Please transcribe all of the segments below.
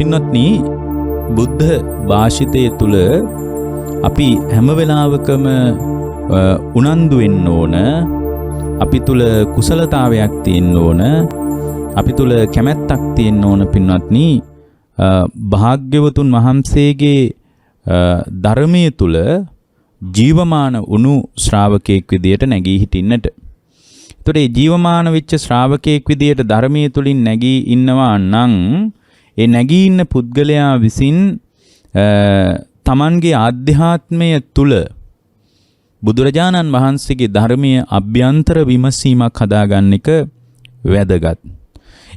පින්වත්නි බුද්ධ භාෂිතයේ තුල අපි හැම වෙලාවකම උනන්දු වෙන්න ඕන, අපි තුල කුසලතාවයක් තියෙන්න ඕන, අපි තුල කැමැත්තක් තියෙන්න ඕන පින්වත්නි භාග්‍යවතුන් වහන්සේගේ ධර්මයේ තුල ජීවමාන වුණු ශ්‍රාවකයෙක් විදියට නැගී හිටින්නට. ඒතකොට මේ ජීවමාන වෙච්ච ශ්‍රාවකයෙක් විදියට ධර්මයේ තුලින් නැගී ඉන්නවා නම් ඒ නැගී ඉන්න පුද්ගලයා විසින් තමන්ගේ ආධ්‍යාත්මය තුල බුදුරජාණන් වහන්සේගේ ධර්මයේ අභ්‍යන්තර විමසීමක් හදාගන්න එක වැදගත්.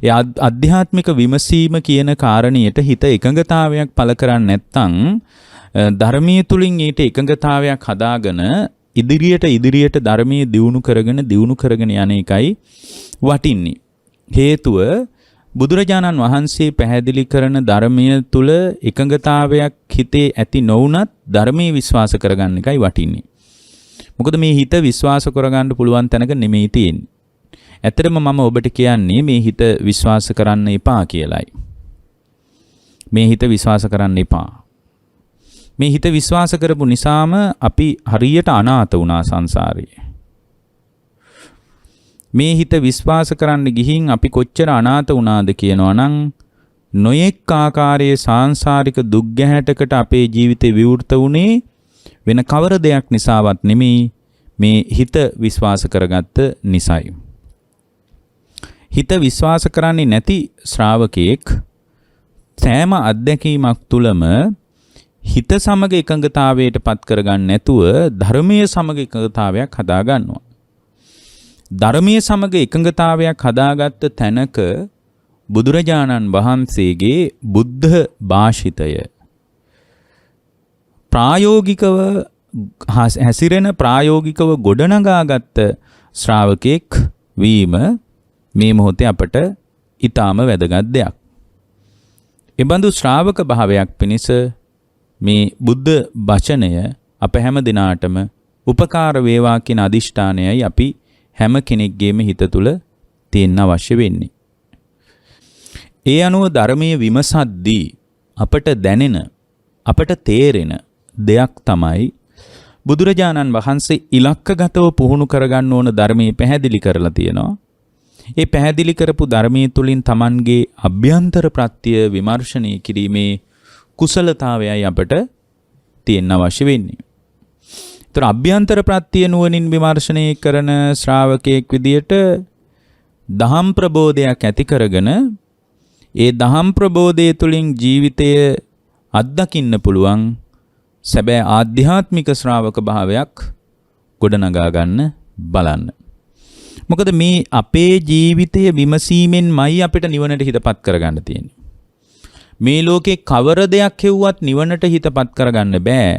ඒ ආධ්‍යාත්මික විමසීම කියන කාරණියට හිත එකඟතාවයක් පළ කරන්නේ නැත්නම් ධර්මයේ තුලින් ඊට එකඟතාවයක් හදාගෙන ඉදිරියට ධර්මයේ දියුණු කරගෙන යන එකයි වටින්නේ. හේතුව බුදුරජාණන් වහන්සේ පැහැදිලි කරන ධර්මයේ තුල එකඟතාවයක් හිතේ ඇති නොවුනත් ධර්මයේ විශ්වාස කරගන්න එකයි වටින්නේ. මොකද මේ හිත විශ්වාස කරගන්න පුළුවන් තැනක නෙමෙයි තියෙන්නේ. ඇත්තටම මම ඔබට කියන්නේ මේ හිත විශ්වාස කරන්න එපා කියලායි. මේ හිත විශ්වාස කරන්න එපා. මේ හිත විශ්වාස කරපු නිසාම අපි හරියට අනාථ වුණා සංසාරේ. මේ හිත විශ්වාස කරන්න ගිහින් අපි කොච්චර අනාථ වුණාද කියනවා නම් නොයෙක් ආකාරයේ සාංශාරික දුක් ගැහැටකට අපේ ජීවිතේ විවෘත වුණේ වෙන කවර දෙයක් නිසාවත් නෙමෙයි, මේ හිත විශ්වාස කරගත්ත නිසායි. හිත විශ්වාස කරන්නේ නැති ශ්‍රාවකෙක් සෑම අත්දැකීමක් තුලම හිත සමග එකඟතාවයට පත් කරගන්න නැතුව ධර්මයේ සමග එකඟතාවයක් හදා ගන්නවා. ධර්මයේ සමග එකඟතාවයක් හදාගත්ත තැනක බුදුරජාණන් වහන්සේගේ බුද්ධ භාෂිතය ප්‍රායෝගිකව හැසිරෙන ප්‍රායෝගිකව ගොඩනගාගත්ත ශ්‍රාවකෙක් වීම මේ මොහොතේ අපට ඊටාම වැදගත් දෙයක්. එබඳු ශ්‍රාවක භාවයක් පිණිස මේ බුද්ධ වචනය අප හැම දිනාටම උපකාර වේවා කියන අදිෂ්ඨානයයි අපි හැම කෙනෙක්ගේම හිත තුල තියෙන්න අවශ්‍ය වෙන්නේ. ඒ අනුව ධර්මයේ විමසද්දී අපට දැනෙන, අපට තේරෙන දෙයක් තමයි බුදුරජාණන් වහන්සේ ඉලක්කගතව පුහුණු කරගන්න ඕන ධර්මයේ පැහැදිලි කරලා තියෙනවා. ඒ පැහැදිලි කරපු ධර්මයේ තුලින් Tamanගේ අභ්‍යන්තර ප්‍රත්‍ය විමර්ශනය කිරීමේ කුසලතාවයයි අපට තියෙන්න අවශ්‍ය වෙන්නේ. ඒතර අභ්‍යන්තර ප්‍රත්‍ය නුවණින් විමර්ශනය කරන ශ්‍රාවකයෙක් විදියට දහම් ප්‍රබෝධයක් ඇති කරගෙන ඒ දහම් ප්‍රබෝධය තුලින් ජීවිතය අත්දකින්න පුළුවන් සැබෑ ආධ්‍යාත්මික ශ්‍රාවක භාවයක් ගොඩනගා ගන්න බලන්න. මොකද මේ අපේ ජීවිතය විමසීමෙන්මයි අපිට නිවනට හිතපත් කරගන්න තියෙන්නේ. මේ ලෝකේ කවර දෙයක් හෙව්වත් නිවනට හිතපත් කරගන්න බෑ.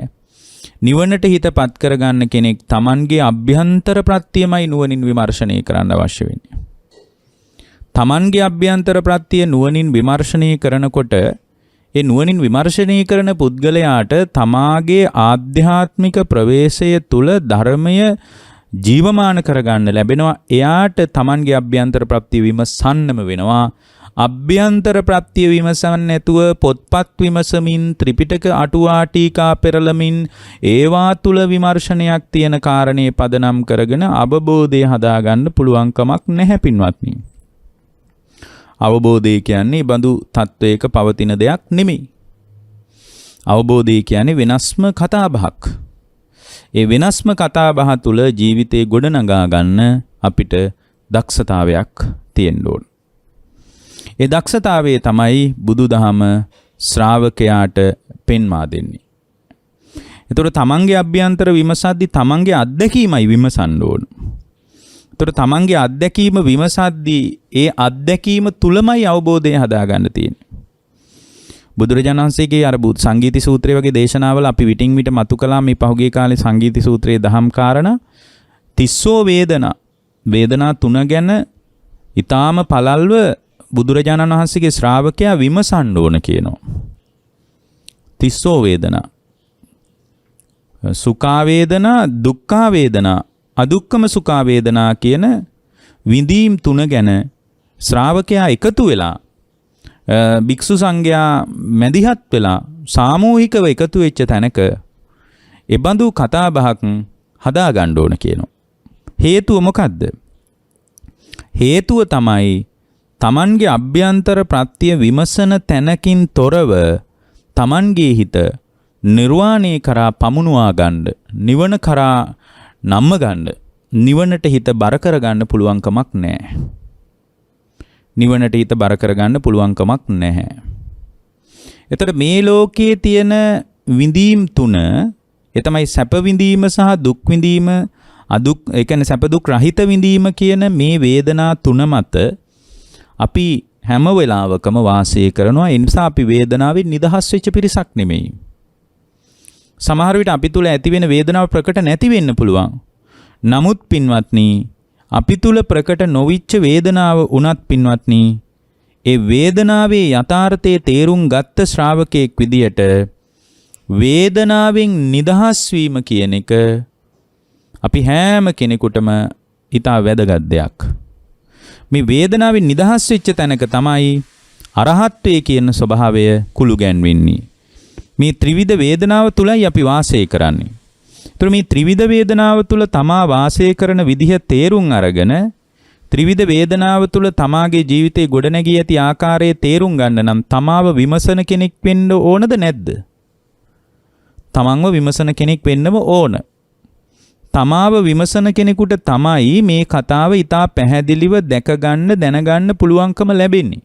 නිවනට හිතපත් කරගන්න කෙනෙක් Tamanගේ අභ්‍යන්තර ප්‍රත්‍යයමයි නුවණින් විමර්ශනය කරන්න අවශ්‍ය වෙන්නේ. Tamanගේ අභ්‍යන්තර ප්‍රත්‍ය නුවණින් විමර්ශනය කරනකොට ඒ නුවණින් විමර්ශනය කරන පුද්ගලයාට තමාගේ ආධ්‍යාත්මික ප්‍රවේශය තුල ධර්මය ජීවමාන කරගන්න ලැබෙනවා. එයාට Tamanගේ අභ්‍යන්තර ප්‍රත්‍ය විමසන්නම වෙනවා. අභ්‍යන්තර ප්‍රත්‍ය විමසන්න නැතුව පොත්පත් විමසමින් ත්‍රිපිටක අටුවා ටීකා පෙරලමින් ඒවා තුල විමර්ශනයක් තියෙන කාරණේ පදනම් කරගෙන අවබෝධය හදාගන්න පුළුවන් කමක් නැහැ පින්වත්නි. අවබෝධය කියන්නේ බඳු තත්වයක පවතින දෙයක් නෙමෙයි. අවබෝධය කියන්නේ වෙනස්ම කතාබහක්. ඒ වෙනස්ම කතාබහ තුල ජීවිතේ ගොඩනගා ගන්න අපිට දක්ෂතාවයක් තියෙන්න ඕන. ඒ දක්ෂතාවයේ තමයි බුදුදහම ශ්‍රාවකයාට පෙන්වා දෙන්නේ. ඒතර තමන්ගේ අභ්‍යන්තර විමසද්දී තමන්ගේ අත්දැකීමයි විමසන්න ඕන. ඒතර තමන්ගේ අත්දැකීම විමසද්දී ඒ අත්දැකීම තුලමයි අවබෝධය හදාගන්න තියෙන්නේ. බුදුරජාණන් වහන්සේගේ අර සංගීති සූත්‍රය වගේ දේශනාවල අපි විටින් විට මතු කළා මේ පහුගිය කාලේ සංගීති සූත්‍රයේ දහම් කාරණා තිස්සෝ වේදනා තුන ගැන ඊටාම පළල්ව බුදුරජාණන් වහන්සේගේ ශ්‍රාවකයා විමසන්න ඕන කියනවා. තිස්සෝ වේදනා, සුඛා වේදනා, දුක්ඛා වේදනා, අදුක්ඛම සුඛා වේදනා කියන විඳීම් තුන ගැන ශ්‍රාවකයා එකතු වෙලා භික්ෂු සංඝයා මැදිහත් වෙලා සාමූහිකව එකතු වෙච්ච තැනක එබඳු කතා බහක් හදා ගන්න ඕන කියනවා. හේතුව මොකද්ද? හේතුව තමයි තමන්ගේ අභ්‍යන්තර ප්‍රත්‍ය විමසන තැනකින් තොරව තමන්ගේ හිත නිර්වාණය කරා පමුණුවා ගන්න, නිවන කරා නම්ම ගන්න, නිවනට හිත බර කරගන්න පුළුවන්කමක් නැහැ. නිවනට හිත බර කරගන්න පුළුවන්කමක් නැහැ. එතකොට මේ ලෝකයේ තියෙන විඳීම් තුන, ඒ තමයි සැප විඳීම සහ දුක් විඳීම, ඒ කියන්නේ සැප දුක් රහිත විඳීම කියන මේ වේදනා තුන මත අපි හැම වෙලාවකම වාසය කරනවා. ඒ නිසා අපි වේදනාවෙන් නිදහස් වෙච්ච පිරිසක් නෙමෙයි. සමහර විට අපි තුල ඇති වෙන වේදනාව ප්‍රකට නැති වෙන්න පුළුවන්. නමුත් පින්වත්නි, අපි තුල ප්‍රකට නොවිච්ච වේදනාව උනත් පින්වත්නි, ඒ වේදනාවේ යථාර්ථයේ තේරුම් ගත්ත ශ්‍රාවකයෙක් විදියට වේදනාවෙන් නිදහස් වීම කියන එක අපි හැම කෙනෙකුටම ඉතා වැදගත් දෙයක්. මේ වේදනාවෙන් නිදහස් වෙච්ච තැනක තමයි අරහත්ත්වයේ කියන ස්වභාවය කුළු ගැන්වෙන්නේ. මේ ත්‍රිවිධ වේදනාව තුලයි අපි වාසය කරන්නේ. ඒතර මේ ත්‍රිවිධ වේදනාව තුල තමා වාසය කරන විදිහ තේරුම් අරගෙන ත්‍රිවිධ වේදනාව තුල තමාගේ ජීවිතේ ගොඩනැගී ඇති ආකාරයේ තේරුම් ගන්න නම් තමාව විමසන කෙනෙක් වෙන්න ඕනද නැද්ද? තමන්ව විමසන කෙනෙක් වෙන්නම ඕන. තමාව විමසන කෙනෙකුට තමයි මේ කතාව ඉතා පැහැදිලිව දැකගන්න දැනගන්න පුළුවන්කම ලැබෙන්නේ.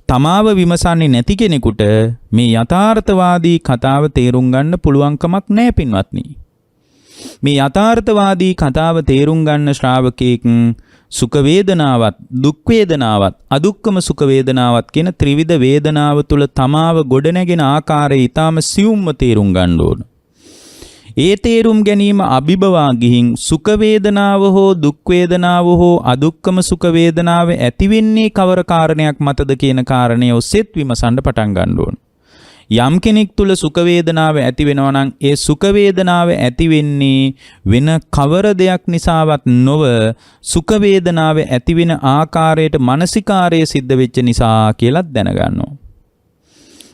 තමාව විමසන්නේ නැති කෙනෙකුට මේ යථාර්ථවාදී කතාව තේරුම් ගන්න පුළුවන්කමක් නැහැ පින්වත්නි. මේ යථාර්ථවාදී කතාව තේරුම් ගන්න ශ්‍රාවකෙක් සුඛ වේදනාවත් දුක් වේදනාවත් අදුක්කම සුඛ වේදනාවත් කියන ත්‍රිවිධ වේදනාව තුල තමාව ගොඩනැගෙන ආකාරය ඊටාම සියුම්ව තේරුම් ගන්න ඕන. ඒ තේරුම් ගැනීම අභිබවා ගිහින් සුඛ වේදනාව හෝ දුක් වේදනාව හෝ අදුක්කම සුඛ වේදනාව ඇති වෙන්නේ කවර කාරණයක් මතද කියන කාරණය ඔස්සේත් විමසන්න පටන් ගන්න ඕන. යම් කෙනෙක් තුල සුඛ වේදනාව ඇති වෙනවා නම් ඒ සුඛ වේදනාව ඇති වෙන්නේ වෙන කවර දෙයක් නිසාවත් නොව සුඛ වේදනාව ඇති වෙන ආකාරයට මානසිකාරය සිද්ධ වෙච්ච නිසා කියලා දැනගන්නවා.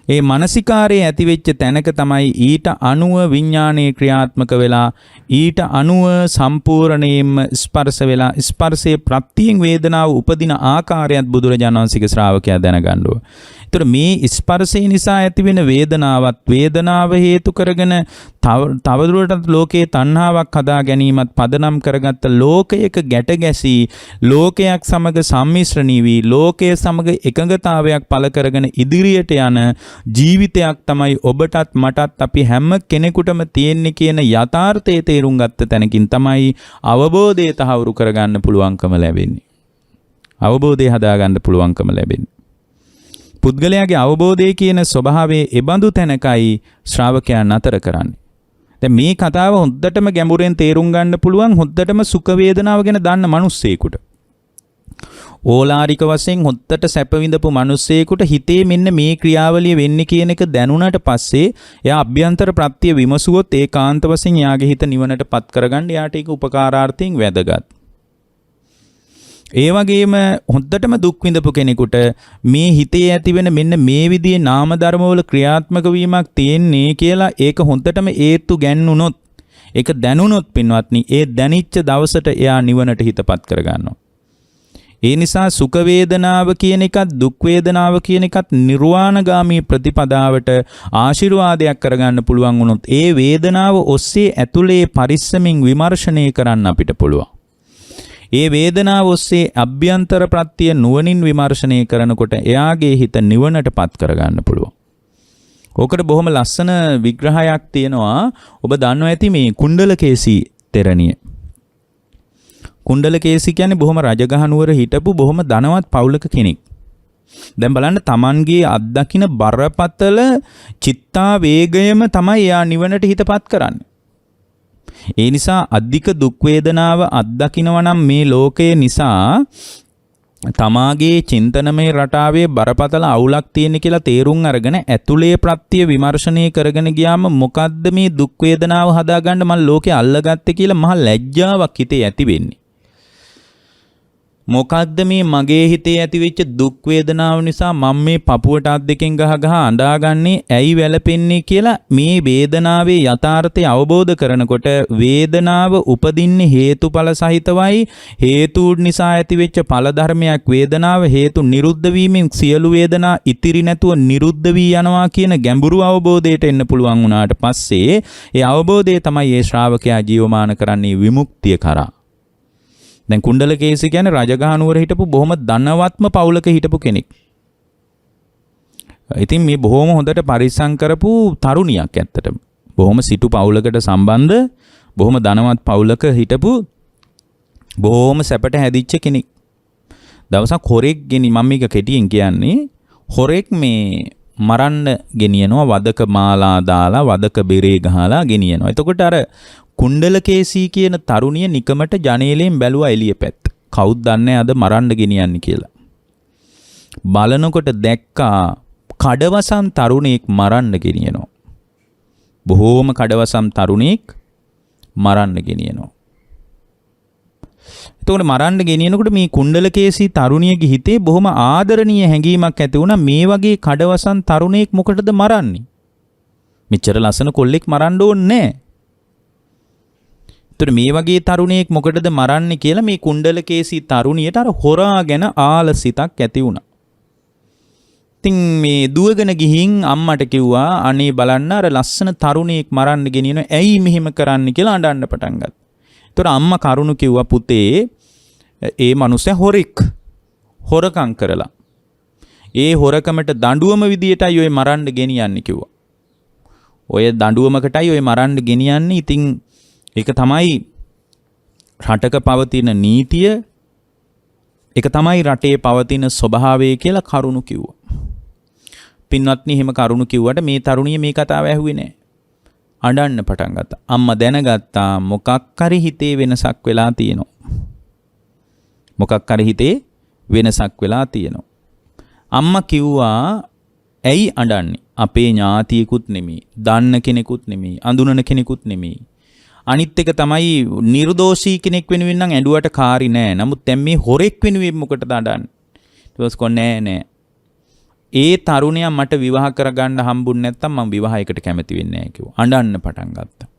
ඒ මානසිකාරයේ ඇති වෙච්ච තැනක තමයි ඊට අනුව විඥානයේ ක්‍රියාත්මක වෙලා ඊට අනුව සම්පූර්ණයෙන්ම ස්පර්ශ වෙලා ස්පර්ශයේ ප්‍රත්‍යයෙන් වේදනාව උපදින ආකාරයත් බුදුරජාණන් වහන්සේගේ ශ්‍රාවකයා දැනගන්න ඕන. ඒතර මේ ස්පර්ශය නිසා ඇතිවෙන වේදනාවත් වේදනාව හේතු කරගෙන තවදුරටත් ලෝකයේ තණ්හාවක් හදා ගැනීමත් පදනම් කරගත්ත ලෝකයක ගැට ගැසී ලෝකයක් සමග සම්මිශ්‍රණී වී ලෝකයේ සමග එකඟතාවයක් පළ කරගෙන ඉදිරියට යන ජීවිතයක් තමයි ඔබටත් මටත් අපි හැම කෙනෙකුටම තියෙන්නේ කියන යථාර්ථයේ තේරුම් ගත්ත තැනකින් තමයි අවබෝධය තහවුරු කරගන්න පුළුවන්කම ලැබෙන්නේ. අවබෝධය හදාගන්න පුළුවන්කම ලැබෙන්නේ. පුද්ගලයාගේ අවබෝධය කියන ස්වභාවයේ එබඳු තැනකයි ශ්‍රාවකයන් අතර කරන්නේ. දැන් මේ කතාව හොද්දටම ගැඹුරෙන් තේරුම් ගන්න පුළුවන් හොද්දටම සුඛ වේදනාව ගැන දන්න මිනිස්සෙකුට. ඕලාරික වශයෙන් හොද්දට සැප විඳපු මිනිස්සෙකුට හිතේ මෙන්න මේ ක්‍රියාවලිය වෙන්නේ කියන එක දැනුණාට පස්සේ එයා අභ්‍යන්තර ප්‍රත්‍ය විමසුවොත් ඒකාන්ත වශයෙන් යාගේ හිත නිවනට පත් කරගන්න යාට ඒක උපකාරාර්ථයෙන් වැදගත්. ඒ වගේම හොද්දටම දුක් විඳපු කෙනෙකුට මේ හිතේ ඇතිවෙන මෙන්න මේ විදිහේ නාම ධර්මවල ක්‍රියාත්මක වීමක් තියෙන්නේ කියලා ඒක හොද්දටම ඒත්තු ගැන්නුනොත් ඒක දැනුනොත් පින්වත්නි ඒ දැනිච්ච දවසට එයා නිවනට හිතපත් කරගන්නවා. ඒ නිසා සුඛ වේදනාව කියන එකත් දුක් වේදනාව කියන එකත් නිර්වාණගාමී ප්‍රතිපදාවට ආශිර්වාදයක් කරගන්න පුළුවන් වුණොත් ඒ වේදනාව ඔස්සේ ඇතුලේ පරිස්සමින් විමර්ශනය කරන්න අපිට පුළුවන්. ඒ වේදනාව ඔස්සේ අභ්‍යන්තර ප්‍රත්‍ය නුවණින් විමර්ශනය කරනකොට එයාගේ හිත නිවනටපත් කරගන්න පුළුවන්. ඕකට බොහොම ලස්සන විග්‍රහයක් තියෙනවා. ඔබ දන්නවා ඇති මේ කුණ්ඩලකේසි තෙරණිය. කුණ්ඩලකේසි කියන්නේ බොහොම රජගහ නුවර හිටපු බොහොම ධනවත් පවුලක කෙනෙක්. දැන් බලන්න Tamanගේ අත්දකින්න බරපතල චිත්තා වේගයම තමයි එයා නිවනට හිතපත් කරන්නේ. ඒ නිසා අධික දුක් වේදනාව අත්දකින්නවා නම් මේ ලෝකය නිසා තමාගේ චින්තනමය රටාවේ බරපතල අවුලක් තියෙන කියලා තේරුම් අරගෙන ඇතුලේ ප්‍රත්‍ය විමර්ශනය කරගෙන ගියාම මොකද්ද මේ දුක් වේදනාව හදාගන්න මම ලෝකේ අල්ලගත්තේ කියලා මහ ලැජ්ජාවක් හිතේ ඇති වෙන්නේ. මොකද්ද මේ මගේ හිතේ ඇතිවෙච්ච දුක් වේදනාව නිසා මම මේ පපුවට අත් දෙකෙන් ගහ අඬාගන්නේ ඇයි වැළපෙන්නේ කියලා මේ වේදනාවේ යථාර්ථය අවබෝධ කරනකොට වේදනාව උපදින්නේ හේතුඵල සහිතවයි හේතුන් නිසා ඇතිවෙච්ච ඵල ධර්මයක් වේදනාව හේතු නිරුද්ධ වීමෙන් සියලු වේදනා ඉතිරි නැතුව නිරුද්ධ වී යනවා කියන ගැඹුරු අවබෝධයට එන්න පුළුවන් වුණාට පස්සේ ඒ අවබෝධය තමයි මේ ශ්‍රාවකයා ජීවමාන කරන්නේ විමුක්තිය කරා. දැන් කුණ්ඩලකේසි කියන්නේ රජගහ නුවර හිටපු බොහොම ධනවත්ම පවුලක හිටපු කෙනෙක්. ඉතින් මේ බොහොම හොඳට පරිස්සම් කරපු තරුණියක් ඇත්තටම. බොහොම සිටු පවුලකට සම්බන්ධ බොහොම ධනවත් පවුලක හිටපු බොහොම සැපට හැදිච්ච කෙනෙක්. දවසක් හොරෙක් මම මේක කෙටියෙන් කියන්නේ හොරෙක් මේ මරන්න ගෙනියනවා වදක මාලා දාලා වදක බෙරේ ගහලා ගෙනියනවා. එතකොට අර කුණ්ඩලකේසී කියන තරුණිය නිකමට ජනේලයෙන් බැලුවා එළිය පැත්ත. කවුද දන්නේ අද මරන්න ගෙනියන්නේ කියලා. බලනකොට දැක්කා කඩවසම් තරුණෙක් මරන්න ගෙනියනවා. බොහෝම කඩවසම් තරුණෙක් මරන්න ගෙනියනවා. එතකොට මරන්න ගෙනියනකොට මේ කුණ්ඩලකේසී තරුණියගේ හිතේ බොහොම ආදරණීය හැඟීමක් ඇති වුණා. මේ වගේ කඩවසම් තරුණෙක් මොකටද මරන්නේ? මෙච්චර ලස්සන කොල්ලෙක් මරන්න ඕනේ නැහැ. ඒතර මේ වගේ තරුණයෙක් මොකටද මරන්නේ කියලා මේ කුණ්ඩලකේසී තරුණියට අර හොරා ගැන ආලසිතක් ඇති වුණා. ඉතින් මේ දුවගෙන ගිහින් අම්මට කිව්වා අනේ බලන්න අර ලස්සන තරුණයෙක් මරන්න ගෙනියන ඇයි මෙහෙම කරන්න කියලා අඬන්න පටන් ගත්තා. ඒතර අම්මා කරුණු කිව්වා පුතේ ඒ මනුස්සයා හොරෙක් හොරකම් කරලා. ඒ හොරකමට දඬුවම විදියටයි ඔය මරන්න ගෙනියන්නේ කිව්වා. ඔය දඬුවමකටයි ඔය මරන්න ගෙනියන්නේ. ඉතින් ඒක තමයි රටක පවතින නීතිය. ඒක තමයි රටේ පවතින ස්වභාවය කියලා කරුණු කිව්වා. පින්වත්නි එහෙම කරුණු කිව්වට මේ තරුණිය මේ කතාව ඇහුවේ නැහැ. අඬන්න පටන් ගත්තා. අම්මා දැනගත්තා මොකක් හරි හිතේ වෙනසක් වෙලා තියෙනවා. මොකක් හරි හිතේ වෙනසක් වෙලා තියෙනවා. අම්මා කිව්වා ඇයි අඬන්නේ? අපේ ඥාතියෙකුත් නෙමෙයි, දන්න කෙනෙකුත් නෙමෙයි, අඳුනන කෙනෙකුත් නෙමෙයි. අනිත් එක තමයි නිර්දෝෂී කෙනෙක් වෙනුවෙන් නම් ඇඬුවට කාරි නෑ. නමුත් දැන් මේ හොරෙක් වෙනුවෙන් මොකටද අඬන්නේ? ඊට පස්සේ කොන්නේ නෑ. ඒ තරුණයා මට විවාහ කරගන්න හම්බුනේ නැත්තම් මම විවාහයකට කැමති වෙන්නේ නැහැ කිව්වා. අඬන්න පටන් ගත්තා.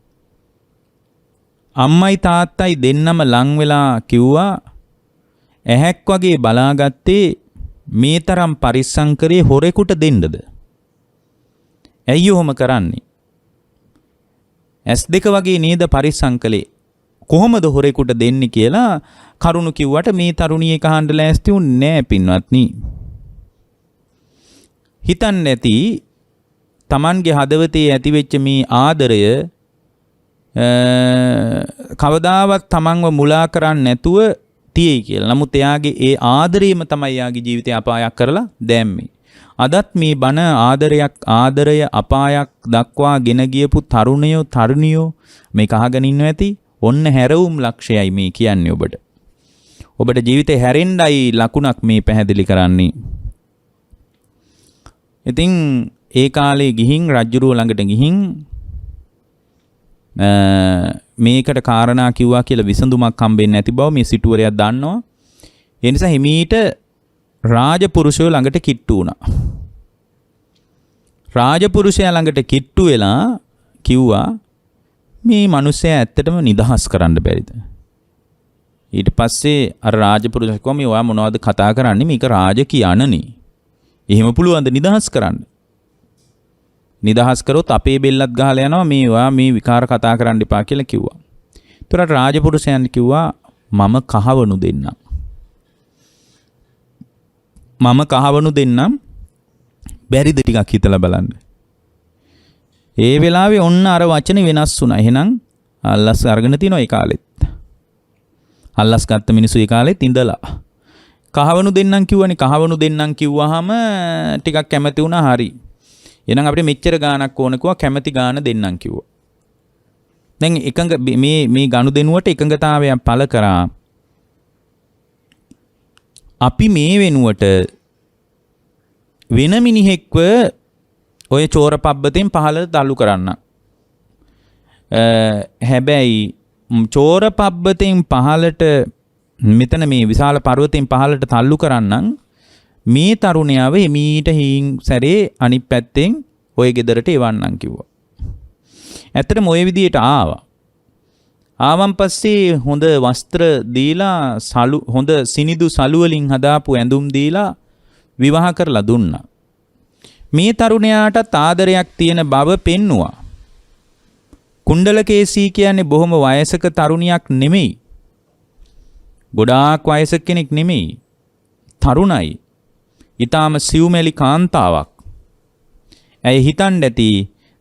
අම්මයි තාත්තයි දෙන්නම ලං වෙලා කිව්වා ඇහැක් වගේ බලාගත්තේ මේ තරම් පරිස්සම් කරේ හොරෙකුට දෙන්නද? ඇයි ඔහොම කරන්නේ? S2 වගේ නේද පරිස්සම් කළේ? කොහොමද හොරෙකුට දෙන්නේ කියලා කරුණු කිව්වට මේ තරුණියේ කහන්න ලෑස්ති වුන්නේ නැහැ පින්වත්නි. හිතන්නේ නැති Tamanගේ හදවතේ ඇතිවෙච්ච මේ ආදරය කවදාවත් Tamanව මුලා කරන්නේ නැතුව තියෙයි කියලා. නමුත් එයාගේ ඒ ආදරයම තමයි එයාගේ ජීවිතය අපායක් කරලා දැම්මේ. අදත් මේ බණ ආදරය අපායක් දක්වා ගෙන ගියපු තරුණියෝ මේක අහගෙන ඉන්නව ඇති. ඔන්න හැරවුම් ලක්ෂයයි මේ කියන්නේ ඔබට. ඔබට ජීවිතේ හැරෙන්නයි ලකුණක් මේ පැහැදිලි කරන්නේ. ඉතින් ඒ කාලේ ගිහින් රජුරුව ළඟට ගිහින් මේකට කාරණා කිව්වා කියලා විසඳුමක් හම්බෙන්නේ නැති බව මේ සිටුවරයා දන්නවා. ඒ නිසා හිමීට රාජපුරුෂයෝ ළඟට කිට්ටු වුණා. රාජපුරුෂයා ළඟට කිට්ටු වෙලා කිව්වා මේ මිනිස්සයා ඇත්තටම නිදහස් කරන්න බැරිද? ඊට පස්සේ අර රාජපුරුෂයා කිව්වා මේ ඔයා මොනවද කතා කරන්නේ? මේක රාජකීයණනේ. එහෙම පුළුවන්ද නිදහස් කරන්න? නිදහස් කරොත් අපේ බෙල්ලත් ගහලා යනවා මේ ඔයා මේ විකාර කතා කරන්න එපා කියලා කිව්වා. ඒතර රාජපුරුෂයන් කිව්වා මම කහවණු දෙන්නම්. බැරිද ටිකක් හිතලා බලන්න. ඒ වෙලාවේ ඔන්න අර වචනේ වෙනස් වුණා. එහෙනම් අල්ලස් අරගෙන තිනවා ඒ කාලෙත්. අල්ලස් ගත්ත මිනිස්සු ඒ කාලෙත් ඉඳලා. කහවණු දෙන්නම් කිව්වනේ. කහවණු දෙන්නම් කිව්වහම ටිකක් කැමති වුණා. හරි. එහෙනම් අපිට මෙච්චර ගාණක් ඕන කිව්වා. කැමති ගාණ දෙන්නම් කිව්වා. දැන් එකඟ මේ ගනුදෙනුවට එකඟතාවයක් පළ කරා. අපි මේ වෙනුවට වෙන මිනිහෙක්ව ඔය චෝර පබ්බතෙන් පහළට තල්ලු කරන්න. හැබැයි චෝර පබ්බතෙන් පහළට මෙතන මේ විශාල පර්වතයෙන් පහළට තල්ලු කරන්නම් මේ තරුණයාව එමීට හීන් සැරේ අනිත් පැත්තෙන් ওই ගෙදරට එවන්නම් කිව්වා. ඇත්තටම ওই විදියට ආවා. ආවන් පස්සේ හොඳ වස්ත්‍ර දීලා හොඳ සිනිදු සලු වලින් හදාපු ඇඳුම් දීලා විවාහ කරලා දුන්නා. මේ තරුණයාටත් ආදරයක් තියෙන බව පෙන්නුවා. කුණ්ඩලකේසී කියන්නේ බොහොම වයසක තරුණියක් නෙමෙයි. ගොඩාක් වයසක කෙනෙක් නෙමෙයි. තරුණයි. ඊටාම සිව්මැලි කාන්තාවක්. ඇය හිතන්න ඇති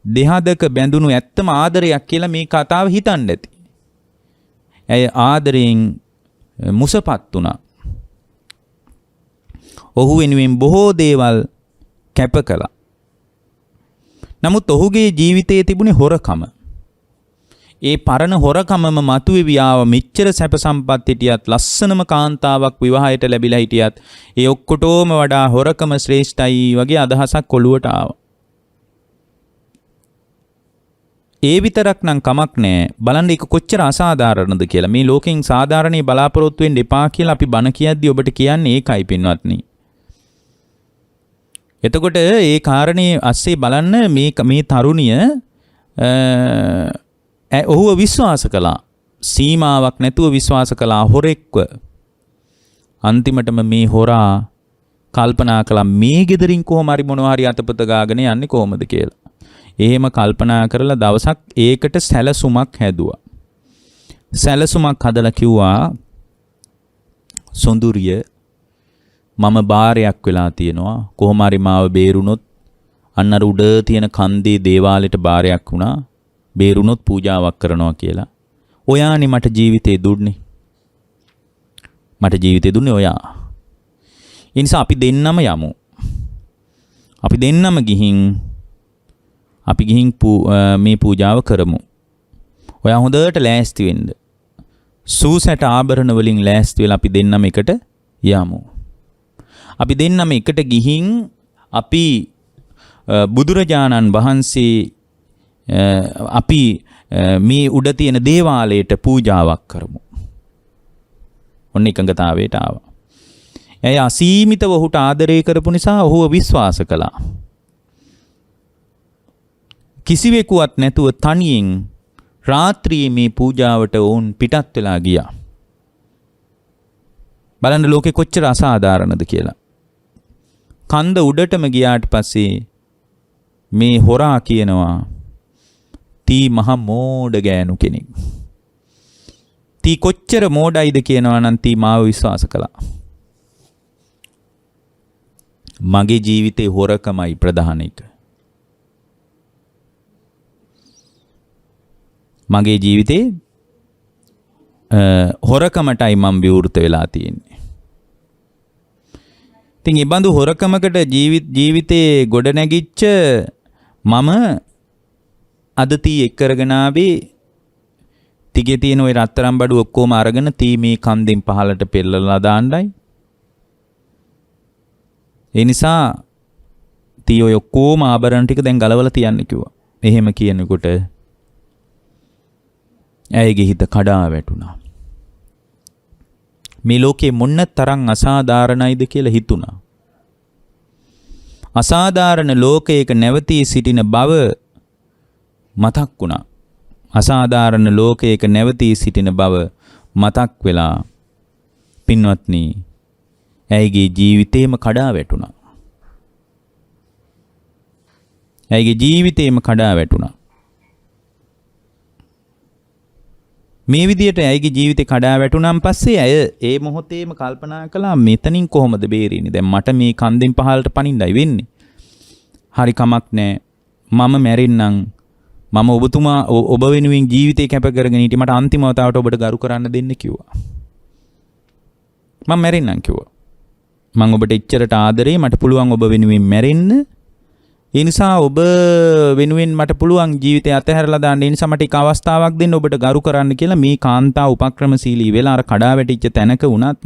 දෙහදක බැඳුණු ඇත්තම ආදරයක් කියලා මේ කතාව හිතන්න ඇති. ඇය ආදරයෙන් මුසපත් වුණා. ඔහු වෙනුවෙන් බොහෝ දේවල් කැප කළා. නමුත් ඔහුගේ ජීවිතයේ තිබුණේ හොරකම. ඒ පරණ හොරකමම මතුවෙවි ආව. මෙච්චර සැප සම්පත් හිටියත් ලස්සනම කාන්තාවක් විවාහයට ලැබිලා හිටියත් ඒ ඔක්කොටම වඩා හොරකම ශ්‍රේෂ්ඨයි වගේ අදහසක් ඔළුවට ආවා. ඒ විතරක් නම් කමක් නෑ. බලන්න ඒක කොච්චර අසාධාරණද කියලා. මේ ලෝකෙන් සාධාරණේ බලාපොරොත්තු වෙන්න එපා කියලා අපි බණ කියද්දී ඔබට කියන්නේ ඒකයි පින්වත්නි. එතකොට ඒ කාරණේ අස්සේ බලන්න මේ තරුණිය ඔහුව විශ්වාස කළා. සීමාවක් නැතුව විශ්වාස කළා හොරෙක්ව. අන්තිමටම මේ හොරා කල්පනා කළා මේ ගෙදරින් කොහොම හරි මොනවා හරි අතපත ගාගෙන යන්නේ කොහොමද කියලා. එහෙම කල්පනා කරලා දවසක් ඒකට සැලසුමක් හැදුවා. සැලසුමක් හදලා කිව්වා සොඳුරිය මම බාරයක් වෙලා තියෙනවා. කොහොම හරි මාව බේරුණොත් අන්න අර උඩ තියෙන කන්දේ දේවාලෙට බාරයක් වුණා. බේරුණොත් පූජාවක් කරනවා කියලා. ඔයානේ මට ජීවිතේ දුන්නේ. මට ජීවිතේ දුන්නේ ඔයා. ඒ නිසා අපි දෙන්නම යමු. අපි දෙන්නම ගිහින් මේ පූජාව කරමු. ඔයා හොඳට ලෑස්ති වෙන්න. සූසැට ආභරණ වලින් ලෑස්ති වෙලා අපි දෙන්නම එකට යමු. අපි දෙන්නම එකට ගිහින් අපි බුදුරජාණන් වහන්සේ අපි මේ උඩ තියෙන දේවාලයට පූජාවක් කරමු. ඔන්න එකඟතාවයට ආවා. එයා අසීමිතව ඔහුට ආදරය කරපු නිසා ඔහුව විශ්වාස කළා. කිසිවෙකුවත් නැතුව තනියෙන් රාත්‍රියේ මේ පූජාවට වුන් පිටත් වෙලා ගියා. බලන්න ලෝකෙ කොච්චර අසාධාරණද කියලා. කන්ද උඩටම ගියාට පස්සේ මේ හොරා කියනවා තී මහ මෝඩ ගෑනු කෙනෙක්. තී කොච්චර මෝඩයිද කියනවා නම් තී මාව විශ්වාස කළා. මගේ ජීවිතේ හොරකමයි ප්‍රධාන එක. මගේ ජීවිතේ හොරකමටයි මම විවෘත වෙලා තියෙන්නේ. ඉතින් ඒ බඳු හොරකමකට ජීවිතේ ගොඩ නැගිච්ච මම අද තී එක් කරගෙන ආවේ තිගේ තියෙන ওই රත්තරන් බඩු ඔක්කොම අරගෙන තී මේ කන්දෙන් පහලට පෙරලලා දාන්නයි. ඒ නිසා තී ඔය ඔක්කොම ආභරණ ටික දැන් ගලවලා තියන්න කිව්වා. එහෙම කියනකොට ඇයගේ හිත කඩා වැටුණා. මේ ලෝකේ මොන්න තරම් අසාධාරණයිද කියලා හිතුණා. අසාධාරණ ලෝකයක නැවතී සිටින බව මතක් වුණා. අසාධාරණ ලෝකයක නැවතී සිටින බව මතක් වෙලා පින්වත්නි ඇයගේ ජීවිතේම කඩා වැටුණා. ඇයගේ ජීවිතේම කඩා වැටුණා. මේ විදියට ඇයගේ ජීවිතේ කඩා වැටුණාන් පස්සේ ඇය ඒ මොහොතේම කල්පනා කළා මෙතනින් කොහොමද බේරෙන්නේ? දැන් මට මේ කන්දෙන් පහළට පනින්නයි වෙන්නේ. හරි කමක් නැහැ. මම මැරෙන්නම්. මම ඔබතුමා ඔබ වෙනුවෙන් ජීවිතේ කැප කරගෙන හිටියේ. මට අන්තිම වතාවට ඔබට ගරු කරන්න දෙන්න කිව්වා. මම මැරෙන්නම් කිව්වා. මම ඔබට එච්චරට ආදරේ මට පුළුවන් ඔබ වෙනුවෙන් මැරෙන්න. ඒ නිසා ඔබ වෙනුවෙන් මට පුළුවන් ජීවිතය අතහැරලා දාන්න. ඒ නිසා මට එක අවස්ථාවක් දෙන්න ඔබට ගරු කරන්න කියලා මේ කාන්තාව උපක්‍රමශීලී වෙලා අර කඩා වැටිච්ච තැනක වුණත්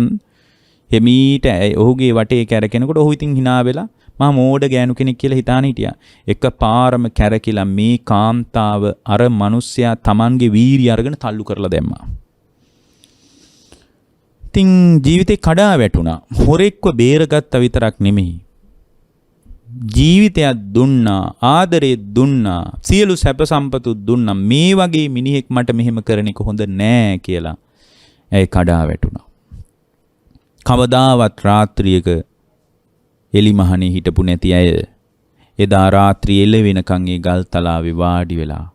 එමීට ඔහුගේ වටේ කැරකෙනකොට ඔහු ඉතින් hina වෙලා මම මෝඩ ගෑනු කෙනෙක් කියලා හිතාන හිටියා. එකපාරම කැරකිලා මේ කාන්තාව අර මිනිස්සයා Tamanගේ වීරිය අරගෙන තල්ලු කරලා දැම්මා. ඉතින් ජීවිතේ කඩා වැටුණා. හොරෙක්ව බේරගත්ත විතරක් නෙමෙයි. ජීවිතයක් දුන්නා, ආදරේ දුන්නා, සියලු සැප සම්පතු දුන්නා. මේ වගේ මිනිහෙක් මට මෙහෙම කරන එක හොඳ නෑ කියලා ඇයි කඩා වැටුණා. කවදාවත් රාත්‍රියක එලිමහනේ හිටපු නැති අය එදා රාත්‍රී එළ වෙනකන් ඒ ගල් තලාවේ වාඩි වෙලා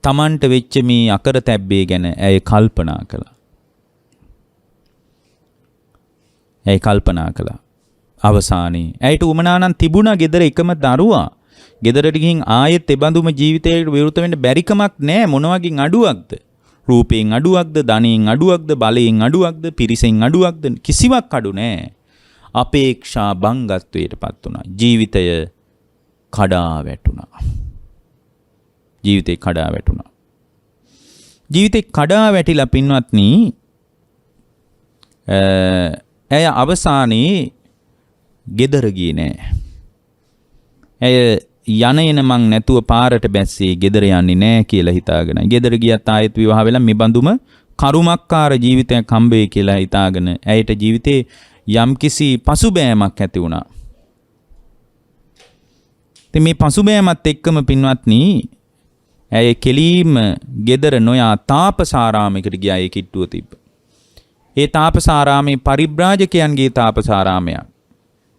Tamanට වෙච්ච මේ අකරතැබ්බේ ගැන ඇය කල්පනා කළා. ඇයි කල්පනා කළා. අවසානයේ ඇයට උමනා නම් තිබුණා ගෙදර එකම දරුවා. ගෙදරට ගිහින් ආයෙත් ඒ බඳුම ජීවිතයකට විරුද්ධ වෙන්න බැරි කමක් නැහැ. මොන වගේ අඩුවක්ද? රූපයෙන් අඩුවක්ද? ධනයෙන් අඩුවක්ද? බලයෙන් අඩුවක්ද? පිරිසෙන් අඩුවක්ද? කිසිවක් අඩු නැහැ. අපේක්ෂා බංගත්වයටපත් වුණා. ජීවිතය කඩා වැටුණා. ජීවිතේ කඩා වැටුණා. ජීවිතේ කඩා වැටිලා පින්වත්නි ඇය අවසානයේ ගෙදර ගියේ නෑ. ඇය යන එන මං නැතුව පාරට බැස්සේ ගෙදර යන්නේ නෑ කියලා හිතාගෙන. ගෙදර ගියත් ආයෙත් විවාහ වෙලා මේ බඳුම කරුමක්කාර ජීවිතයක් හම්බෙයි කියලා හිතාගෙන ඇයට ජීවිතේ යම්කිසි පසුබෑමක් ඇති වුණා. ඉතින් මේ පසුබෑමත් එක්කම පින්වත්නි ඇය කෙලීම ගෙදර නොයා තාපසාරාමයකට ගියා. ඒ කිට්ටුව තිබ්බ. ඒ තාපසාරාමේ පරිබ්‍රාජකයන්ගේ තාපසාරාමයක්.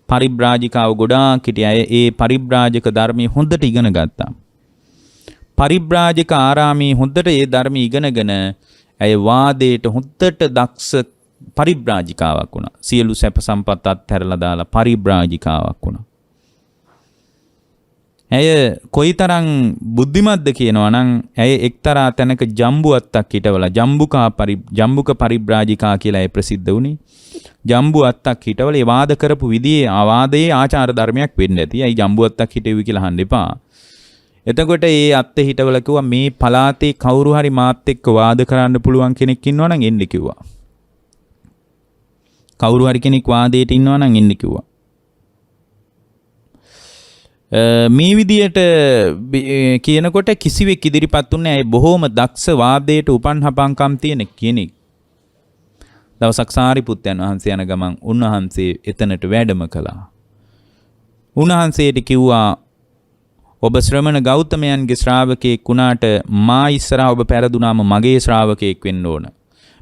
පරිබ්‍රාජිකාව ගොඩාක් හිටිය අය ඒ පරිබ්‍රාජක ධර්මයේ හොඳට ඉගෙන ගත්තා. පරිබ්‍රාජක ආරාමයේ හොඳට ඒ ධර්ම ඉගෙනගෙන ඇය වාදයට හොඳට දක්ෂ පරිබ්‍රාජිකාවක් වුණා. සියලු සැප සම්පත් අත්හැරලා දාලා පරිබ්‍රාජිකාවක් වුණා. ඇය කොයිතරම් බුද්ධිමත්ද කියනවා නම් ඇය එක්තරා තැනක ජම්බුවත්තක් හිටවලා ජම්බුක පරිබ්‍රාජිකා කියලා ඇය ප්‍රසිද්ධ වුණේ. ජම්බුවත්තක් හිටවල ඒ වාද කරපු විදිහේ ආවාදයේ ආචාර ධර්මයක් වෙන්න ඇති. අයි ජම්බුවත්තක් හිටෙවි කියලා අහන්න එපා. එතකොට ඒ අත්තේ හිටවල කිව්වා මේ පලාතේ කවුරු හරි මාත් එක්ක වාද කරන්න පුළුවන් කෙනෙක් ඉන්නවා නම් එන්න කිව්වා. කවුරු හරි කෙනෙක් වාදයට ඉන්නවා නම් එන්න කිව්වා. මේ විදියට කියනකොට කිසිවෙක් ඉදිරිපත් වුණේ ඇයි බොහොම දක්ෂ වාදයට උපන් හපංකම් තියෙන කෙනෙක්. දවසක් සාරිපුත්තයන් වහන්සේ යන ගමන් උන්වහන්සේ එතනට වැඩම කළා. උන්වහන්සේට කිව්වා ඔබ ශ්‍රමණ ගෞතමයන්ගේ ශ්‍රාවකයෙක් වුණාට මා ඉස්සරහා ඔබ පෙරදුනාම මගේ ශ්‍රාවකයෙක් වෙන්න ඕන.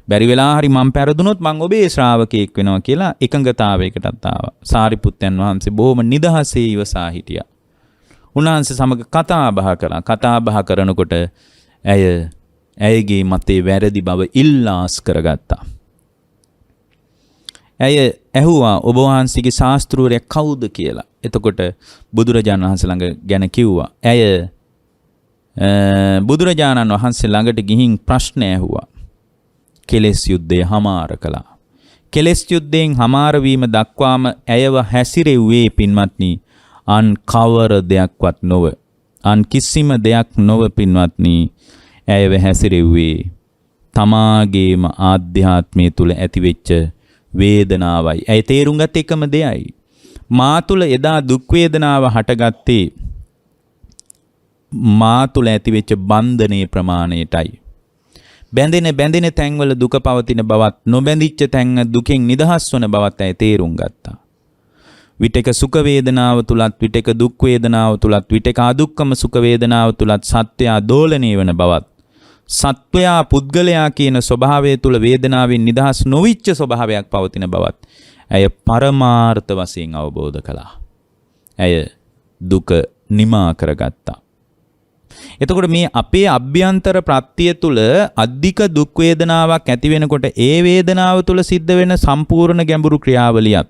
බැරි වෙලා හරි මම පෙරදුනොත් මම ඔබේ ශ්‍රාවකයෙක් වෙනවා කියලා එකඟතාවයකටත් ආවා. සාරිපුත්තයන් වහන්සේ බොහොම නිදහසේ ඉවසා හිටියා. උන්වහන්සේ සමග කතා බහ කළා. කතා බහ කරනකොට ඇයගේ මතේ වැරදි බව ඉල්ලාස් කරගත්තා. ඇය ඇහුවා ඔබ වහන්සේගේ ශාස්ත්‍රූරයා කවුද කියලා. එතකොට බුදුරජාණන් වහන්සේ ළඟ ගැන කිව්වා. ඇය බුදුරජාණන් වහන්සේ ළඟට ගිහින් ප්‍රශ්න ඇහුවා. කෙලෙස් යුද්ධය හමාර කළා. කෙලෙස් යුද්ධයෙන් හමාර වීම දක්වාම ඇයව හැසිරෙව්වේ පින්වත්නි අන් කවර දෙයක්වත් නොව. අන් කිසිම දෙයක් නොව පින්වත්නි ඇයව හැසිරෙව්වේ තමාගේම ආධ්‍යාත්මය තුල ඇතිවෙච්ච වේදනාවයි. ඇය තේරුම් ගත් එකම දෙයයි. මා තුල එදා දුක් වේදනාව හටගත්තේ මා තුල ඇතිවෙච්ච බන්ධනයේ ප්‍රමාණයටයි. බැඳෙන තැන්වල දුක පවතින බවත් නොබැඳිච්ච තැන් දුකෙන් නිදහස් වන බවත් ඇය තේරුම් ගත්තා. විටක සුඛ වේදනාව තුලත් විටක දුක් වේදනාව තුලත් විටක අදුක්කම සුඛ වේදනාව තුලත් සත්‍යය දෝලණය වෙන බවත් සත්වයා පුද්ගලයා කියන ස්වභාවය තුල වේදනාවෙන් නිදහස් නොවිච්ච ස්වභාවයක් පවතින බවත් ඇය පරමාර්ථ වශයෙන් අවබෝධ කළා. ඇය දුක නිමා කරගත්තා. එතකොට මේ අපේ අභ්‍යන්තර ප්‍රත්‍ය තුල අධික දුක් වේදනාවක් ඇති වෙනකොට ඒ වේදනාව තුල සිද්ධ වෙන සම්පූර්ණ ගැඹුරු ක්‍රියාවලියත්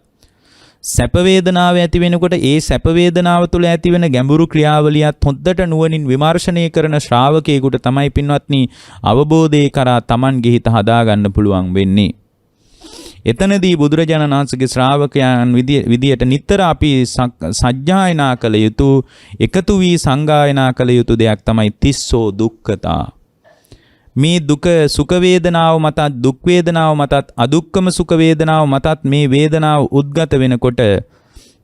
සැප වේදනාව ඇති වෙනකොට ඒ සැප වේදනාව තුළ ඇති වෙන ගැඹුරු ක්‍රියාවලියත් හොද්දට නුවණින් විමර්ශනය කරන ශ්‍රාවකයෙකුට තමයි පින්වත්නි අවබෝධය කරා Tamanගේ හිත හදා ගන්න පුළුවන් වෙන්නේ. එතනදී බුදුරජාණන් වහන්සේගේ ශ්‍රාවකයන් විදියට නිතර අපි සජ්ජායනා කළ යුතු එකතු වී සංගායනා කළ යුතු දෙයක් තමයි තිස්සෝ දුක්ඛතා. මේ දුක සුඛ වේදනාව මතත් දුක් වේදනාව මතත් අදුක්කම සුඛ වේදනාව මතත් මේ වේදනාව උද්ගත වෙනකොට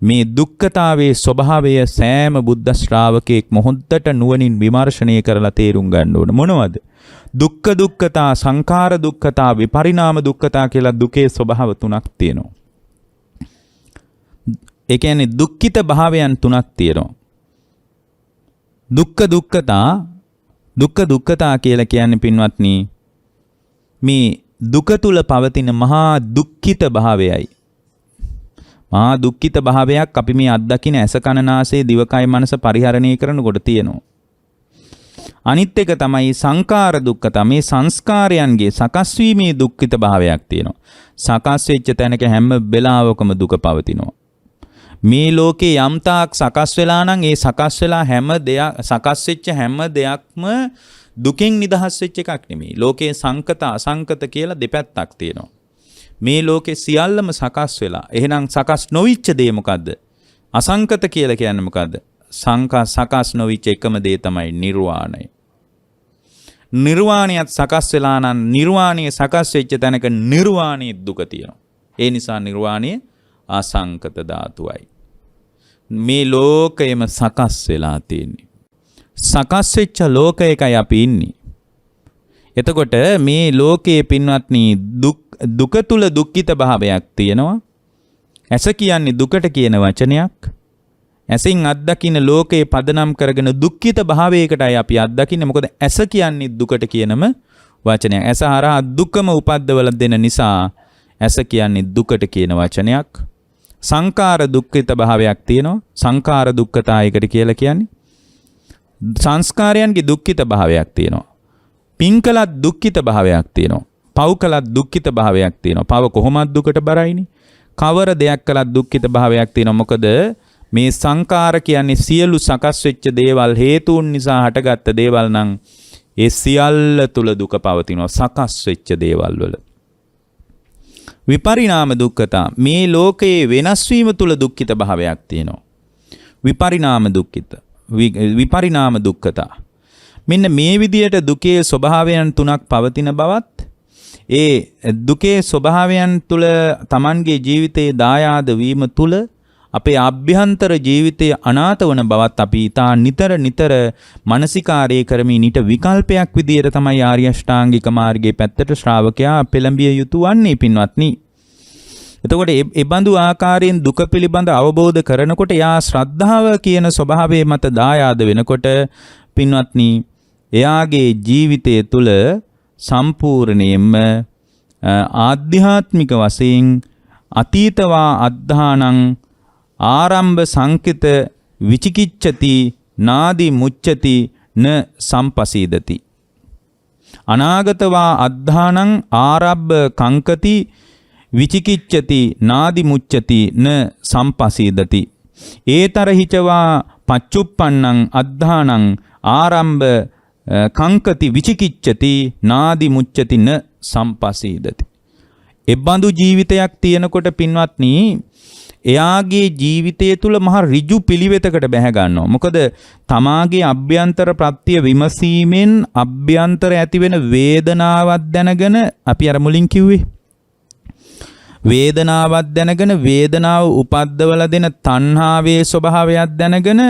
මේ දුක්ඛතාවයේ ස්වභාවය සෑම බුද්ධ ශ්‍රාවකෙක් මොහොතට නුවණින් විමර්ශනය කරලා තේරුම් ගන්න ඕන. මොනවද? දුක්ඛ දුක්ඛතා, සංඛාර දුක්ඛතා, විපරිණාම දුක්ඛතා කියලා දුකේ ස්වභාව තුනක් තියෙනවා. ඒ කියන්නේ දුක්ඛිත භාවයන් තුනක් තියෙනවා. දුක්ඛ දුක්ඛතා කියලා කියන්නේ පින්වත්නි මේ දුක තුල පවතින මහා දුක්ඛිත භාවයයි. මහා දුක්ඛිත භාවයක් අපි මේ අත්දකින ඇස කන නාසය දිවකය මනස පරිහරණය කරනකොට තියෙනවා. අනිත් එක තමයි සංඛාර දුක්ඛතා. මේ සංස්කාරයන්ගේ සකස් වීමේ දුක්ඛිත භාවයක් තියෙනවා. සකස් වෙච්ච තැනක හැම වෙලාවකම දුක පවතිනවා. මේ ලෝකේ යම් තාක් සකස් වෙලා නම් ඒ සකස් වෙලා සකස් වෙච්ච හැම දෙයක්ම දුකෙන් නිදහස් වෙච්ච එකක් නෙමෙයි. ලෝකේ සංකත අසංකත කියලා දෙපැත්තක් තියෙනවා. මේ ලෝකේ සියල්ලම සකස් වෙලා. එහෙනම් සකස් නොවිච්ච දේ මොකද්ද? අසංකත කියලා කියන්නේ මොකද්ද? සකස් නොවිච්ච එකම දේ තමයි නිර්වාණය. නිර්වාණයත් සකස් වෙලා නම් නිර්වාණය සකස් වෙච්ච තැනක නිර්වාණයේ දුක තියෙනවා. ඒ නිසා නිර්වාණය අසංකත ධාතුවයි. මේ ලෝකයම සකස් වෙලා තියෙන්නේ. සකස් වෙච්ච ලෝකයකයි අපි ඉන්නේ. එතකොට මේ ලෝකයේ පින්වත්නි දුක තුල දුක්ඛිත භාවයක් තියෙනවා. ඇස කියන්නේ දුකට කියන වචනයක්. ඇසින් අත්දකින්න ලෝකේ පදනම් කරගෙන දුක්ඛිත භාවයකටයි අපි අත්දකින්නේ. මොකද ඇස කියන්නේ දුකට කියනම වචනයක්. ඇස හරහා දුකම උපද්දවල දෙන නිසා ඇස කියන්නේ දුකට කියන වචනයක්. සංඛාර දුක්ඛිත භාවයක් තියෙනවා. සංඛාර දුක්ඛතායකට කියලා කියන්නේ සංස්කාරයන්ගේ දුක්ඛිත භාවයක් තියෙනවා. පින්කලත් දුක්ඛිත භාවයක් තියෙනවා. පව්කලත් දුක්ඛිත භාවයක් තියෙනවා. පව කොහොමද දුකට බරයිනේ? කවර දෙයක් කළත් දුක්ඛිත භාවයක් තියෙනවා. මොකද මේ සංඛාර කියන්නේ සියලු සකස් වෙච්ච දේවල් හේතුන් නිසා හටගත්ත දේවල් නම් ඒ සියල්ල තුල දුක පවතිනවා. සකස් වෙච්ච දේවල් වල. විපරිණාම දුක්ඛතා. මේ ලෝකයේ වෙනස් වීම තුල දුක්ඛිත භාවයක් තියෙනවා. විපරිණාම දුක්ඛතා. මෙන්න මේ විදියට දුකේ ස්වභාවයන් තුනක් පවතින බවත් ඒ දුකේ ස්වභාවයන් තුල Tamanගේ ජීවිතයේ දායාද වීම තුල අපේ ආභ්‍යන්තර ජීවිතයේ අනාථ වන බවත් අපි ඊට නිතර මානසිකාරය කරමින් ඊට විකල්පයක් විදියට තමයි ආර්ය අෂ්ටාංගික මාර්ගයේ පැත්තට ශ්‍රාවකයා පෙළඹිය යුතු වන්නේ පින්වත්නි. එතකොට ඒ බඳු ආකාරයෙන් දුක පිළිබඳ අවබෝධ කරනකොට යා ශ්‍රද්ධාව කියන ස්වභාවයේ මත දායාද වෙනකොට පින්වත්නි එයාගේ ජීවිතය තුළ සම්පූර්ණයෙන්ම ආධ්‍යාත්මික වශයෙන් අතීතවා අද්ධානං ආරම්භ සංකිත විචිකිච්ඡති නාදි මුච්ඡති න සම්පසීදති. අනාගතවා අද්ධානං ආරම්භ කංකති විචිකිච්ඡති නාදි මුච්ඡති න සම්පසීදති. ඒතරහිචවා පච්චුප්පන්නං අද්ධානං ආරම්භ කංකති විචිකිච්ඡති නාදි මුච්ඡති න සම්පසීදති. එබඳු ජීවිතයක් තියෙනකොට පින්වත්නි එයාගේ ජීවිතය තුළ මහා ඍජු පිළිවෙතකට බැහැ ගන්නවා. මොකද තමාගේ අභ්‍යන්තර ප්‍රත්‍ය විමසීමෙන් අභ්‍යන්තර ඇතිවෙන වේදනාවක් දැනගෙන අපි අර මුලින් කිව්වේ වේදනාවක් දැනගෙන වේදනාව උපද්දවලා දෙන තණ්හාවේ ස්වභාවයක් දැනගෙන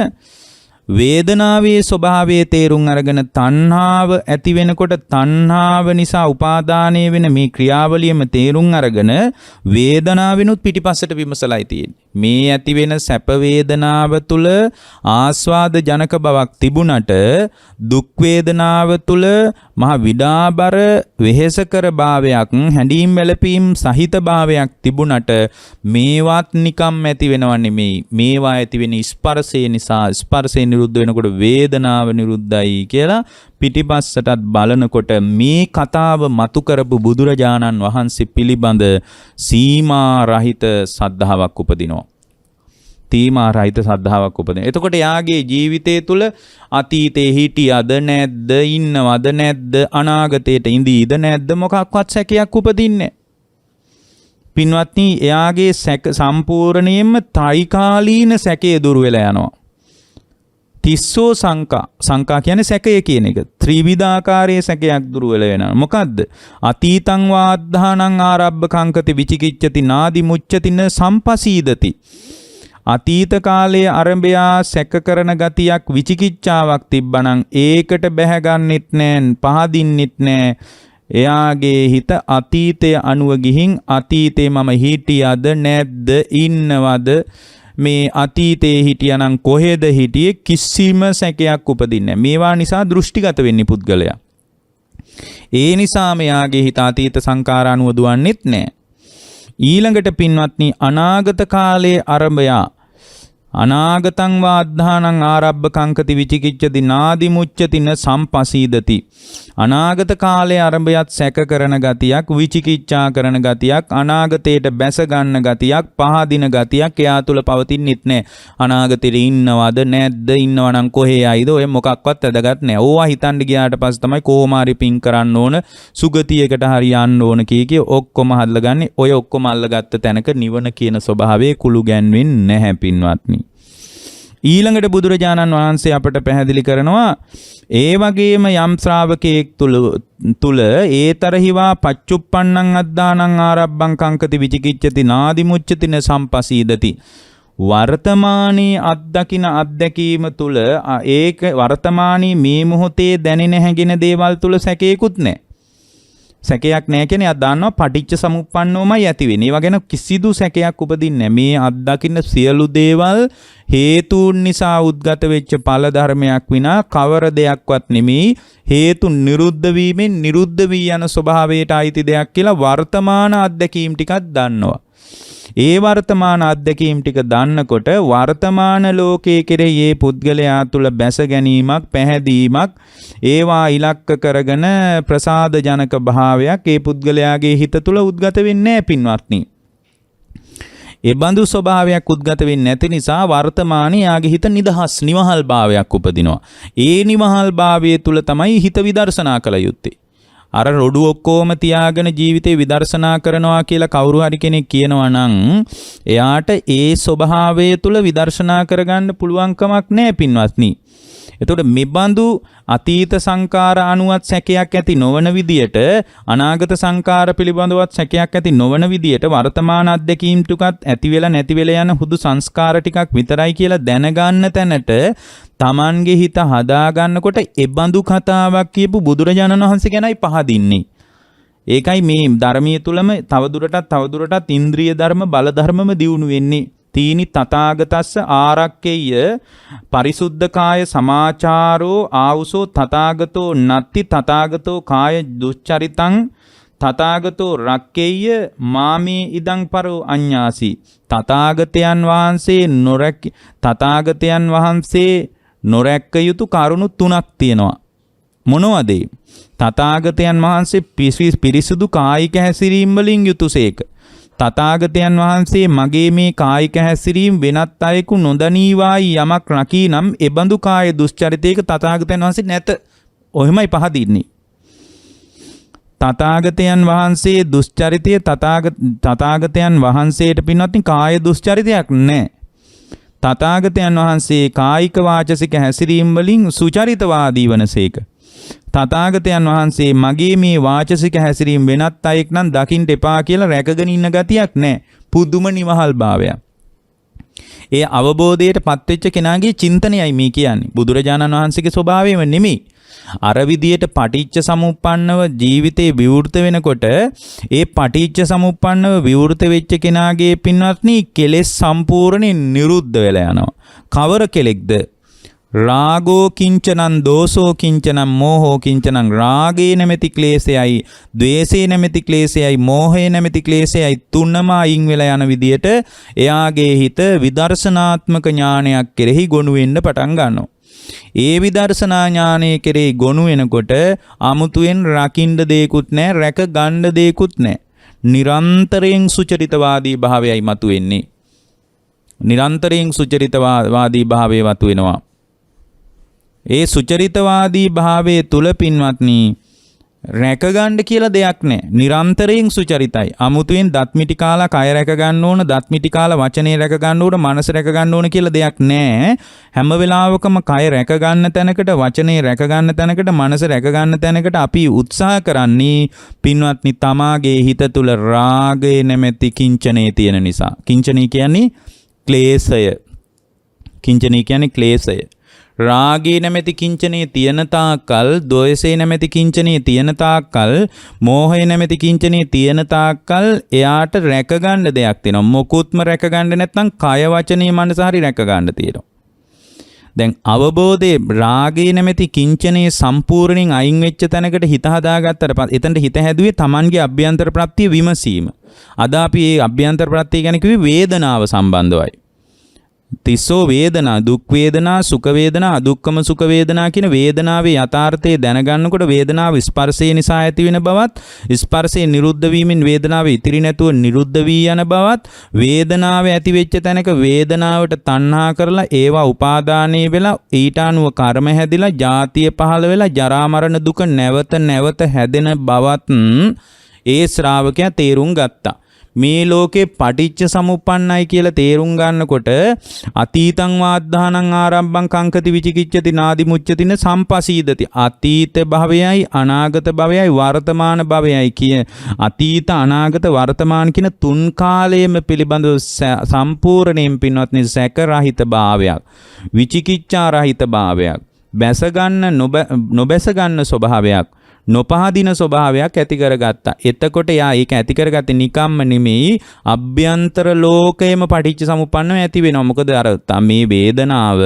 වේදනාවේ ස්වභාවයේ තේරුම් අරගෙන තණ්හාව ඇති වෙනකොට තණ්හාව නිසා උපාදානය වෙන මේ ක්‍රියාවලියම තේරුම් අරගෙන වේදනාවෙනුත් පිටිපස්සට විමසලයි තියෙන්නේ. මේ ඇති වෙන සැප වේදනාව තුල ආස්වාද ජනක බවක් තිබුණට දුක් වේදනාව තුල මහ විඩාබර වෙහෙසකර භාවයක් හැඬීම් වැළපීම් සහිත භාවයක් තිබුණට මේවත් නිකම් ඇති වෙනව නෙමෙයි. මේවා ඇති වෙන ස්පර්ශය නිසා ස්පර්ශය නිරුද්ධ වෙනකොට වේදනාව නිරුද්ධයි කියලා පිටිපස්සටත් බලනකොට මේ කතාව මතු කරපු බුදුරජාණන් වහන්සේ පිළිබඳ සීමා රහිත සද්ධාාවක් උපදිනවා. තීමා රහිත සද්ධාාවක් උපදිනවා. එතකොට යාගේ ජීවිතය තුළ අතීතේ හිටියද නැද්ද ඉන්නවද නැද්ද අනාගතයට ඉඳීද නැද්ද මොකක්වත් සැකයක් උපදින්නේ. පින්වත්නි එයාගේ සැක සම්පූර්ණයෙන්ම ත්‍රිකාලීන සැකය දුර වෙලා යනවා. තිස්සෝ සංකා කියන්නේ සැකය කියන එක. ත්‍රිවිධාකාරයේ සැකයක් දුර වෙලා වෙනවා. මොකද්ද? අතීතං වාද්ධානං ආරබ්බ කංකති විචිකිච්ඡති නාදි මුච්ඡති න සම්පසීදති. අතීත කාලයේ අරඹයා සැක කරන ගතියක් විචිකිච්ඡාවක් තිබ්බනම් ඒකට බැහැගන්නෙත් නෑ, පහදින්නෙත් නෑ. එයාගේ හිත අතීතය අනුව ගිහින් අතීතේ මම හිටියද නැද්ද, ඉන්නවද, මේ අතීතේ හිටියනම් කොහෙද හිටියේ, කිසිම සැකයක් උපදින්නේ නැහැ. මේවා නිසා දෘෂ්ටිගත වෙන්නේ පුද්ගලයා. ඒ නිසා මෙයාගේ හිත අතීත සංකාර අනුව දුවන්නේත් නැහැ. ඊළඟට පින්වත්නි, අනාගත කාලයේ අරඹයා අනාගතං වාද්ධානං ආරබ්බ කංකති විචිකිච්ඡති නාදි මුච්ඡති න සම්පසීදති. අනාගත කාලයේ අරඹයත් සැක කරන ගතියක්, විචිකිච්ඡා කරන ගතියක්, අනාගතයට බැස ගන්න ගතියක්, පහදින ගතියක් එයා තුල පවතින්නෙත් නැහැ. අනාගතේ ඉන්නවද නැද්ද, ඉන්නවනම් කොහේ යයිද, ඔය මොකක්වත් වැදගත් නැහැ. ඕවා හිතන්න ගියාට පස්සේ තමයි කොහොමාරි පින් කරන්න ඕන, සුගතියකට හරි යන්න ඕන කී ඔක්කොම හදලාගන්නේ. ඔය ඔක්කොම අල්ලගත්ත තැනක නිවන කියන ස්වභාවයේ කුළු ගැන්වෙන්නේ නැහැ පින්වත්නි. ඊළඟට බුදුරජාණන් වහන්සේ අපට පැහැදිලි කරනවා, ඒ වගේම යම් ශ්‍රාවකයෙක් තුල ඒතරහිවා පච්චුප්පන්නං අද්දානං ආරබ්බං කංකති විචිකිච්ඡති නාදි මුච්ඡති න සම්පසීදති. වර්තමානයේ අත්දකින අත්දැකීම තුල ඒක වර්තමානයේ මේ මොහොතේ දැනෙන හැඟෙන දේවල් තුල සැකේකුත් නැහැ. සැකයක් නැහැ කියන්නේ අද දන්නවා පටිච්ච සමුප්පන්නවමයි ඇති වෙන්නේ. ඒ වගේන කිසිදු සැකයක් උපදින්නේ නැහැ. මේ අත්දකින්න සියලු දේවල් හේතුන් නිසා උද්ගත වෙච්ච ඵල ධර්මයක් විනා කවර දෙයක්වත් නෙමෙයි. හේතු නිරුද්ධ වීමෙන් නිරුද්ධ වී යන ස්වභාවයට අයිති දෙයක් කියලා වර්තමාන අත්දැකීම් ටිකක් දන්නවා. ඒ වර්තමාන අත්දැකීම් ටික දන්නකොට වර්තමාන ලෝකයේ කෙරෙහි මේ පුද්ගලයා තුළ බැස ගැනීමක්, පැහැදීමක්, ඒවා ඉලක්ක කරගෙන ප්‍රසාද ජනක භාවයක් ඒ පුද්ගලයාගේ හිත තුළ උද්ගත වෙන්නේ නැහැ පින්වත්නි. ඒ බඳු ස්වභාවයක් උද්ගත වෙන්නේ නැති නිසා වර්තමානයේ යාගේ හිත නිදහස්, නිවහල් භාවයක් උපදිනවා. ඒ නිවහල් භාවයේ තුල තමයි හිත විදර්ශනා කළ යුත්තේ. අර රොඩු ඔක්කොම තියාගෙන ජීවිතේ විදර්ශනා කරනවා කියලා කවුරු හරි කෙනෙක් කියනවා නම් එයාට ඒ ස්වභාවය තුල විදර්ශනා කරගන්න පුළුවන් කමක් නැහැ පින්වත්නි. එතකොට මෙබඳු අතීත සංකාර අනුවත් සැකයක් ඇති නොවන විදියට, අනාගත සංකාර පිළිබඳවත් සැකයක් ඇති නොවන විදියට වර්තමාන අත්දැකීම් ටිකත් ඇති වෙලා නැති වෙලා යන හුදු සංස්කාර ටිකක් විතරයි කියලා දැනගන්න තැනට Tamange හිත හදා ගන්නකොට එබඳු කතාවක් කියපු බුදුරජාණන් වහන්සේ ගැනයි පහදින්නේ. ඒකයි මේ ධර්මයේ තුලම තවදුරටත් ඉන්ද්‍රිය ධර්ම, බල ධර්මම දියුණු වෙන්නේ. තීනි තථාගතස්ස ආරක්කේය පරිසුද්ධ කාය සමාචාරෝ ආවුසෝ තථාගතෝ නත්ති තථාගතෝ කාය දුච්චරිතං තථාගතෝ රක්කේය මාමේ ඉදං පරෝ අඤ්ඤාසි. තථාගතයන් වහන්සේ නොරැක්ක යුතු කරුණු තුනක් තියෙනවා. මොනවද? තථාගතයන් වහන්සේ පිරිසුදු කායික හැසිරීම වලින් යුතුයසේක. තථාගතයන් වහන්සේ මගේ මේ කායික හැසිරීම වෙනත් අයෙකු නොදනීවායි යමක් රකී නම් එබඳු කාය දුස්චරිතයක තථාගතයන් වහන්සේ නැත. ඔහෙමයි පහදින්නේ. තථාගතයන් වහන්සේ දුස්චරිතය තථාගතයන් වහන්සේට පින්වත්නි කාය දුස්චරිතයක් නැහැ. තථාගතයන් වහන්සේ කායික වාචසික හැසිරීම වලින් සුචරිතවාදී වනසේක. තථාගතයන් වහන්සේ මගේ මේ වාචසික හැසිරීම වෙනත් අයෙක් නම් දකින්න එපා කියලා රැකගෙන ඉන්න ගතියක් නැහැ. පුදුම නිවහල් භාවයක්. ඒ අවබෝධයට පත්වෙච්ච කෙනාගේ චින්තනයයි මේ කියන්නේ. බුදුරජාණන් වහන්සේගේ ස්වභාවයම නෙමෙයි. අර විදියට පටිච්ච සමුප්පන්නව ජීවිතේ විවෘත වෙනකොට ඒ පටිච්ච සමුප්පන්නව විවෘත වෙච්ච කෙනාගේ පින්වත්නි කෙලෙස් සම්පූර්ණයෙන් නිරුද්ධ වෙලා යනවා. කවර කෙලෙක්ද? රාගෝ කිංචනං දෝසෝ කිංචනං මෝහෝ කිංචනං. රාගේ නැමැති ක්ලේශයයි, ද්වේෂේ නැමැති ක්ලේශයයි, මෝහේ නැමැති ක්ලේශයයි තුනම අයින් වෙලා යන විදියට එයාගේ හිත විදර්ශනාත්මක ඥානයක් කෙරෙහි ගොනු වෙන්න පටන් ගන්නවා. ඒ විදර්ශනා ඥානයේ කෙරෙහි ගොනු වෙනකොට අමුතුවෙන් රකින්න දෙයක්වත් නැහැ, රැක ගන්න දෙයක්වත් නැහැ. නිරන්තරයෙන් සුචරිතවාදී භාවයයි මතුවෙන්නේ. නිරන්තරයෙන් සුචරිතවාදී භාවය මතුවෙනවා. ඒ සුචරිතවාදී භාවයේ තුල පින්වත්නි රැක ගන්න කියලා දෙයක් නැහැ. නිරන්තරයෙන් සුචරිතයි. අමුතුවෙන් දත් මිටි කාලා කය රැක ගන්න ඕන, දත් මිටි කාලා වචනේ රැක ගන්න ඕන, මනස රැක ගන්න ඕන කියලා දෙයක් නැහැ. හැම වෙලාවකම කය රැක ගන්න තැනකට, වචනේ රැක ගන්න තැනකට, මනස රැක ගන්න තැනකට අපි උත්සාහ කරන්නේ පින්වත්නි තමාගේ හිත තුල රාගය නැමැති කිංචනේ තියෙන නිසා. කිංචනේ කියන්නේ ක්ලේශය. කිංචනී කියන්නේ ක්ලේශය. රාගේ නැමැති කිංචනයේ තියෙන තාක්කල්, ද්වේෂේ නැමැති කිංචනයේ තියෙන තාක්කල්, මෝහය නැමැති කිංචනයේ තියෙන තාක්කල් එයාට රැක ගන්න දෙයක් තියෙනවා. මොකුත්ම රැක ගන්න නැත්නම් කය වචනේ මනස හරි රැක ගන්න තියෙනවා. දැන් අවබෝධයේ රාගේ නැමැති කිංචනයේ සම්පූර්ණයෙන් අයින් වෙච්ච තැනකට හිත හදාගත්තට පස්සේ එතනට හිත හැදුවේ Tamanගේ අභ්‍යන්තර ප්‍රත්‍ය විමසීම. අද අපි මේ අභ්‍යන්තර ප්‍රත්‍ය ගැන කිව්වේ වේදනාව සම්බන්ධවයි. තිස්සෝ වේදනා, දුක් වේදනා, සුඛ වේදනා, අදුක්කම සුඛ වේදනා කියන වේදනාවේ යථාර්ථය දැනගන්නකොට වේදනාව ස්පර්ශය නිසා ඇති වෙන බවත්, ස්පර්ශයේ නිරුද්ධ වීමෙන් වේදනාව ඉතිරි නැතුව නිරුද්ධ වී යන බවත්, වේදනාව ඇති වෙච්ච තැනක වේදනාවට තණ්හා කරලා ඒවා උපාදානයේ වෙලා ඊට අනුව කර්ම හැදිලා ජාතිය පහළ වෙලා ජරා මරණ දුක නැවත නැවත හැදෙන බවත් ඒ ශ්‍රාවකයා තේරුම් ගත්තා. මේ ලෝකේ පටිච්ච සමුප්පන්නයි කියලා තේරුම් ගන්නකොට අතීතං වාද්ධානං ආරම්භං කංකති විචිකිච්ඡති නාදි මුච්ඡතින සම්පසීදති. අතීත භවයයි අනාගත භවයයි වර්තමාන භවයයි කිය අතීත අනාගත වර්තමාන කියන තුන් කාලයේම පිළිබඳව සම්පූර්ණයෙන් පින්වත්නි සැක රහිත භාවයක්, විචිකිච්ඡා රහිත භාවයක්, බැස ගන්න නොබැස ගන්න ස්වභාවයක්, නොපහදින ස්වභාවයක් ඇති කරගත්තා. එතකොට යා ඒක ඇති කරගත්තේ නිකම්ම නෙමෙයි, අභ්‍යන්තර ලෝකයේම පටිච්ච සමුප්පන්නව ඇති වෙනවා. මොකද අර මේ වේදනාව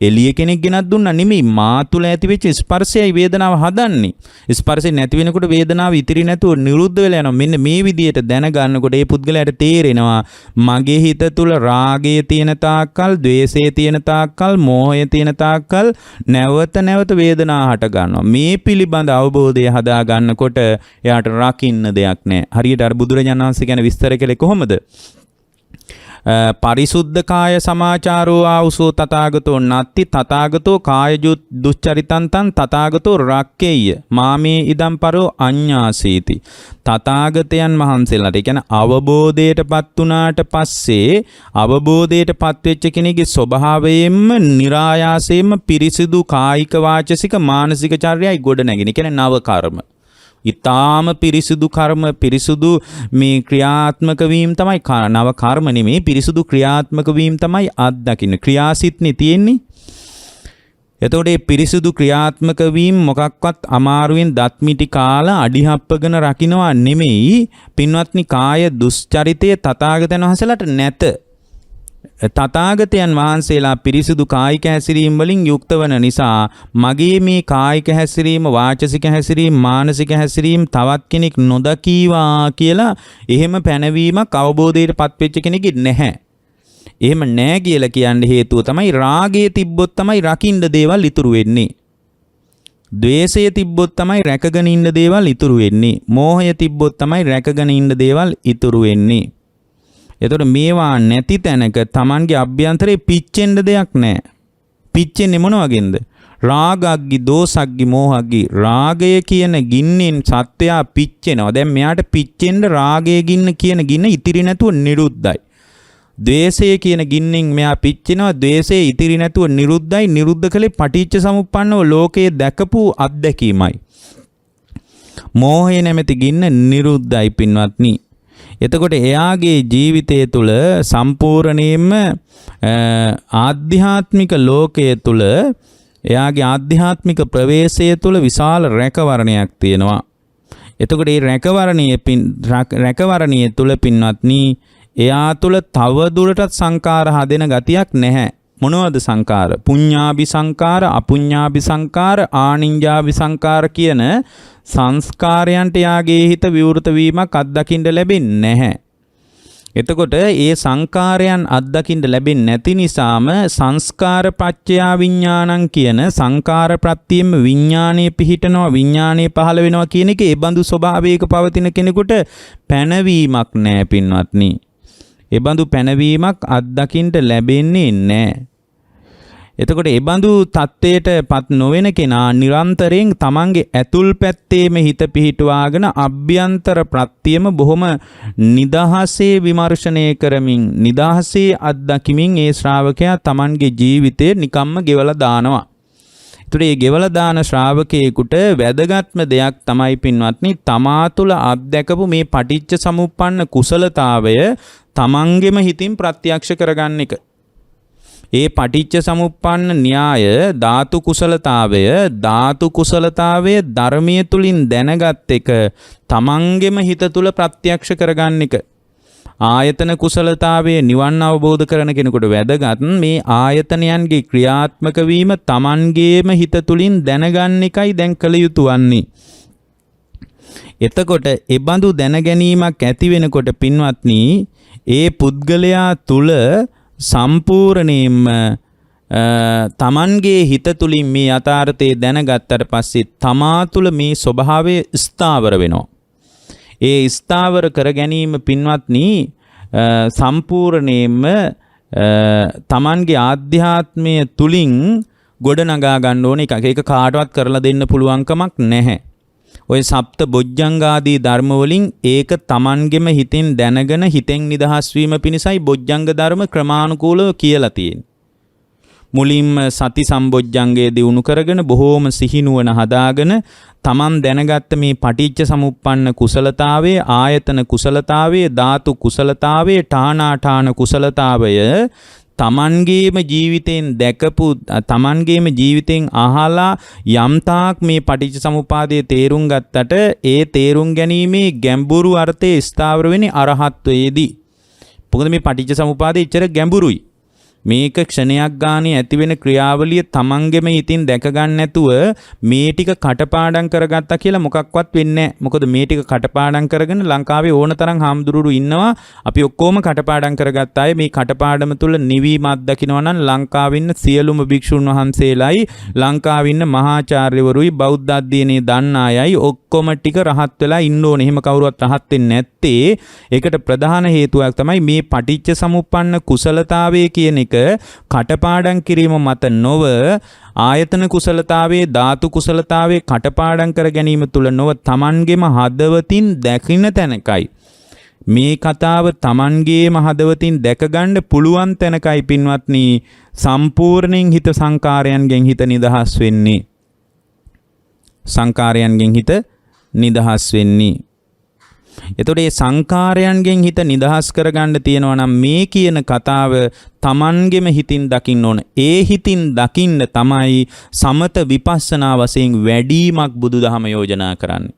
එළිය කෙනෙක් ගෙනත් දුන්නා නෙමෙයි, මා තුල ඇති වෙච්ච ස්පර්ශයයි වේදනාව හදන්නේ. ස්පර්ශය නැති වෙනකොට වේදනාව ඉතිරි නැතුව නිරුද්ධ වෙලා යනවා. මෙන්න මේ විදිහට දැනගන්නකොට ඒ පුද්ගලයාට තේරෙනවා මගේ හිත තුල රාගය තියෙන තාක්කල්, ද්වේෂය තියෙන තාක්කල්, මෝහය තියෙන තාක්කල් නැවත නැවත වේදනාව හට ගන්නවා. මේ පිළිබඳ අවබෝධය හදා ගන්නකොට එයාට රකින්න දෙයක් නැහැ. හරියට අර බුදුරජාණන් වහන්සේ ගැන විස්තර කළේ කොහොමද? පරිසුද්ධ කාය සමාචාරෝ ආවුසෝ තථාගතෝ නත්ති තථාගතෝ කාය දුච්චරිතං තං තථාගතෝ රක්කේය මාමේ ඉදම් පරෝ අඤ්ඤාසීති. තථාගතයන් වහන්සේලාට, ඒ කියන්නේ අවබෝධයටපත් වුණාට පස්සේ අවබෝධයටපත් වෙච්ච කෙනෙකුගේ ස්වභාවයෙන්ම નિરાයාසයෙන්ම පිරිසිදු කායික වාචසික මානසික චර්යයි ගොඩ නැගෙන. කියන්නේ නව කර්ම. ඊටාම පිරිසුදු කර්ම, පිරිසුදු මේ ක්‍රියාත්මක වීම තමයි නව කර්ම නෙමේ, පිරිසුදු ක්‍රියාත්මක වීම තමයි අත්දකින්න. ක්‍රියාසිටනේ තියෙන්නේ. එතකොට මේ පිරිසුදු ක්‍රියාත්මක වීම මොකක්වත් අමාරුවෙන් දත් මිටි කාලා අඩිහප්පගෙන රකින්නවා නෙමෙයි. පින්වත්නි, කාය දුස්චරිතය තථාගතයන් වහන්සේලාට නැත. තථාගතයන් වහන්සේලා පිරිසුදු කායික හැසිරීම වලින් යුක්ත වන නිසා මගේ මේ කායික හැසිරීම, වාචසික හැසිරීම, මානසික හැසිරීම තවත් කෙනෙක් නොදකීවා කියලා එහෙම පැනවීමක් අවබෝධයට පත්වෙච්ච කෙනෙකුට නැහැ. එහෙම නැහැ කියලා කියන්න හේතුව තමයි රාගය තිබ්බොත් තමයි රකින්න දේවල් ඉතුරු වෙන්නේ. ද්වේෂය තිබ්බොත් තමයි රැකගෙන ඉන්න දේවල් ඉතුරු වෙන්නේ. මෝහය තිබ්බොත් තමයි රැකගෙන ඉන්න දේවල් ඉතුරු වෙන්නේ. එතකොට මේවා නැති තැනක Tamanගේ අභ්‍යන්තරේ පිච්චෙන්න දෙයක් නැහැ. පිච්චෙන්නේ මොන වගේන්ද? රාගග්ගි, දෝසග්ගි, මෝහග්ගි. රාගය කියන ගින්නෙන් සත්වයා පිච්චෙනවා. දැන් මෙයාට පිච්චෙන්න රාගය ගින්න කියන ගින්න ඉතිරි නැතුව නිරුද්ධයි. ද්වේෂය කියන ගින්නෙන් මෙයා පිච්චෙනවා. ද්වේෂය ඉතිරි නැතුව නිරුද්ධයි. නිරුද්ධ කලේ පටිච්ච සමුප්පන්නව ලෝකයේ දැකපු අත්දැකීමයි. මෝහය නැමැති ගින්න නිරුද්ධයි පින්වත්නි. එතකොට එයාගේ ජීවිතය තුළ සම්පූර්ණයෙන්ම ආධ්‍යාත්මික ලෝකයේ තුළ, එයාගේ ආධ්‍යාත්මික ප්‍රවේශය තුළ විශාල රැකවරණයක් තියෙනවා. එතකොට මේ රැකවරණය තුළ පින්වත්නි, එයා තුළ තව දුරටත් සංකාර හදෙන ගතියක් නැහැ. මොනවද සංකාර? පුඤ්ඤාභි සංකාර, අපුඤ්ඤාභි සංකාර, ආනිඤ්ඤාභි සංකාර කියන සංස්කාරයන්ට යාගේ හිත විවෘත වීමක් අත්දකින්න ලැබෙන්නේ නැහැ. එතකොට ඒ සංකාරයන් අත්දකින්න ලැබෙන්නේ නැති නිසාම සංස්කාර පච්චයා විඥානං කියන සංකාර ප්‍රත්‍යයෙන්ම විඥානයේ පිහිටනවා, විඥානයේ පහළ වෙනවා කියන එක ඒ බඳු ස්වභාවයක පවතින කෙනෙකුට පැනවීමක් නැහැ පින්වත්නි. ඒ බඳු පැනවීමක් අත්දකින්න ලැබෙන්නේ නැහැ. එතකොට ඒ බඳු தත්ත්වයට පත් නොවන කෙනා නිරන්තරයෙන් තමන්ගේ ඇතුල් පැත්තේම හිත පිහිටුවාගෙන අභ්‍යන්තර ප්‍රත්‍යයම බොහොම නිදහසේ විමර්ශනය කරමින්, නිදහසේ අත්දකිමින් ඒ ශ්‍රාවකයා තමන්ගේ ජීවිතය නිකම්ම ගෙවලා දානවා. ඒතර මේ ගෙවලා දාන ශ්‍රාවකයෙකුට වැදගත්ම දෙයක් තමයි පින්වත්නි තමා තුළ අත්දැකපු මේ පටිච්ච සමුප්පන්න කුසලතාවය තමන්ගෙම හිතින් ප්‍රත්‍යක්ෂ කරගන්න එක. ඒ පටිච්ච සමුප්පන්න න්‍යාය ධාතු කුසලතාවය ධර්මයේ තුලින් දැනගත් එක තමන්ගෙම හිත තුල ප්‍රත්‍යක්ෂ කරගන්න එක. ආයතන කුසලතාවයේ නිවන් අවබෝධ කරන කෙනෙකුට වැදගත් මේ ආයතනයන්ගේ ක්‍රියාත්මක වීම තමන්ගේම හිත තුලින් දැනගන්න එකයි දැන් කළ යුතු වන්නේ. එතකොට ඒ බඳු දැන ගැනීමක් ඇති වෙනකොට පින්වත්නි ඒ පුද්ගලයා තුල සම්පූර්ණයෙන්ම තමන්ගේ හිත තුලින් මේ යථාර්ථය දැනගත්තට පස්සේ තමා තුල මේ ස්වභාවය ස්ථාවර වෙනවා. ඒ ස්ථාවර කර ගැනීම පින්වත්නි සම්පූර්ණයෙන්ම තමන්ගේ ආධ්‍යාත්මය තුලින් ගොඩනගා ගන්න ඕන එකක්. ඒක කාටවත් කරලා දෙන්න පුළුවන් කමක් නැහැ. ඔය සප්ත බොජ්ජංගාදී ධර්ම වලින් ඒක තමන්ගෙම හිතෙන් දැනගෙන හිතෙන් නිදහස් වීම පිණිසයි බොජ්ජංග ධර්ම ක්‍රමානුකූලව කියලා තියෙන්නේ. මුලින්ම සති සම්බොජ්ජංගය දියුණු කරගෙන බොහෝම සිහිනුවන හදාගෙන තමන් දැනගත්ත මේ පටිච්ච සමුප්පන්න කුසලතාවයේ ආයතන කුසලතාවයේ ධාතු කුසලතාවයේ ඨානාඨාන කුසලතාවය තමන්ගේම ජීවිතෙන් දැකපු තමන්ගේම ජීවිතෙන් අහලා යම්තාක් මේ පටිච්ච සමුපාදයේ තේරුම් ගත්තට ඒ තේරුම් ගැනීමේ ගැඹුරු අර්ථය ස්ථාවර වෙන්නේ අරහත්වයේදී. මොකද මේ පටිච්ච සමුපාදය ඉච්චර ගැඹුරුයි. මේක ක්ෂණයක් ගානේ ඇති වෙන ක්‍රියාවලිය තමන්ගෙම හිතින් දැක ගන්න නැතුව මේ ටික කටපාඩම් කරගත්තා කියලා මොකක්වත් වෙන්නේ නැහැ. මොකද මේ ටික කටපාඩම් කරගෙන ලංකාවේ ඕන තරම් හාමුදුරුවෝ ඉන්නවා. අපි ඔක්කොම කටපාඩම් කරගත්ත අය මේ කටපාඩම තුල නිවීම අත්දකින්නවා නම් ලංකාවේ ඉන්න සියලුම භික්ෂුන් වහන්සේලායි ලංකාවේ ඉන්න මහාචාර්යවරුයි බෞද්ධ අධ්‍යයනයේ දන්න අයයි ඔක්කොම ටික රහත් වෙලා ඉන්න ඕනේ. එහෙම කවුරුවත් රහත් වෙන්නේ නැත්තේ ඒකට ප්‍රධාන හේතුවක් තමයි මේ පටිච්ච සමුප්පන්න කුසලතාවය කියන එක කටපාඩම් කිරීම මත නොව ආයතන කුසලතාවයේ ධාතු කුසලතාවයේ කටපාඩම් කර ගැනීම තුල නොව තමන්ගේම හදවතින් දැකින තැනකයි මේ කතාව තමන්ගේම හදවතින් දැක ගන්න පුළුවන් තැනකයි පින්වත්නි සම්පූර්ණයෙන් හිත සංකාරයන්ගෙන් හිත නිදහස් වෙන්නේ. සංකාරයන්ගෙන් හිත නිදහස් වෙන්නේ. එතකොට මේ සංකාරයන්ගෙන් හිත නිදහස් කරගන්න තියෙනවා නම් මේ කියන කතාව තමන්ගෙම හිතින් දකින්න ඕන. ඒ හිතින් දකින්න තමයි සමත විපස්සනා වශයෙන් වැඩිමක් බුදුදහම යෝජනා කරන්නේ.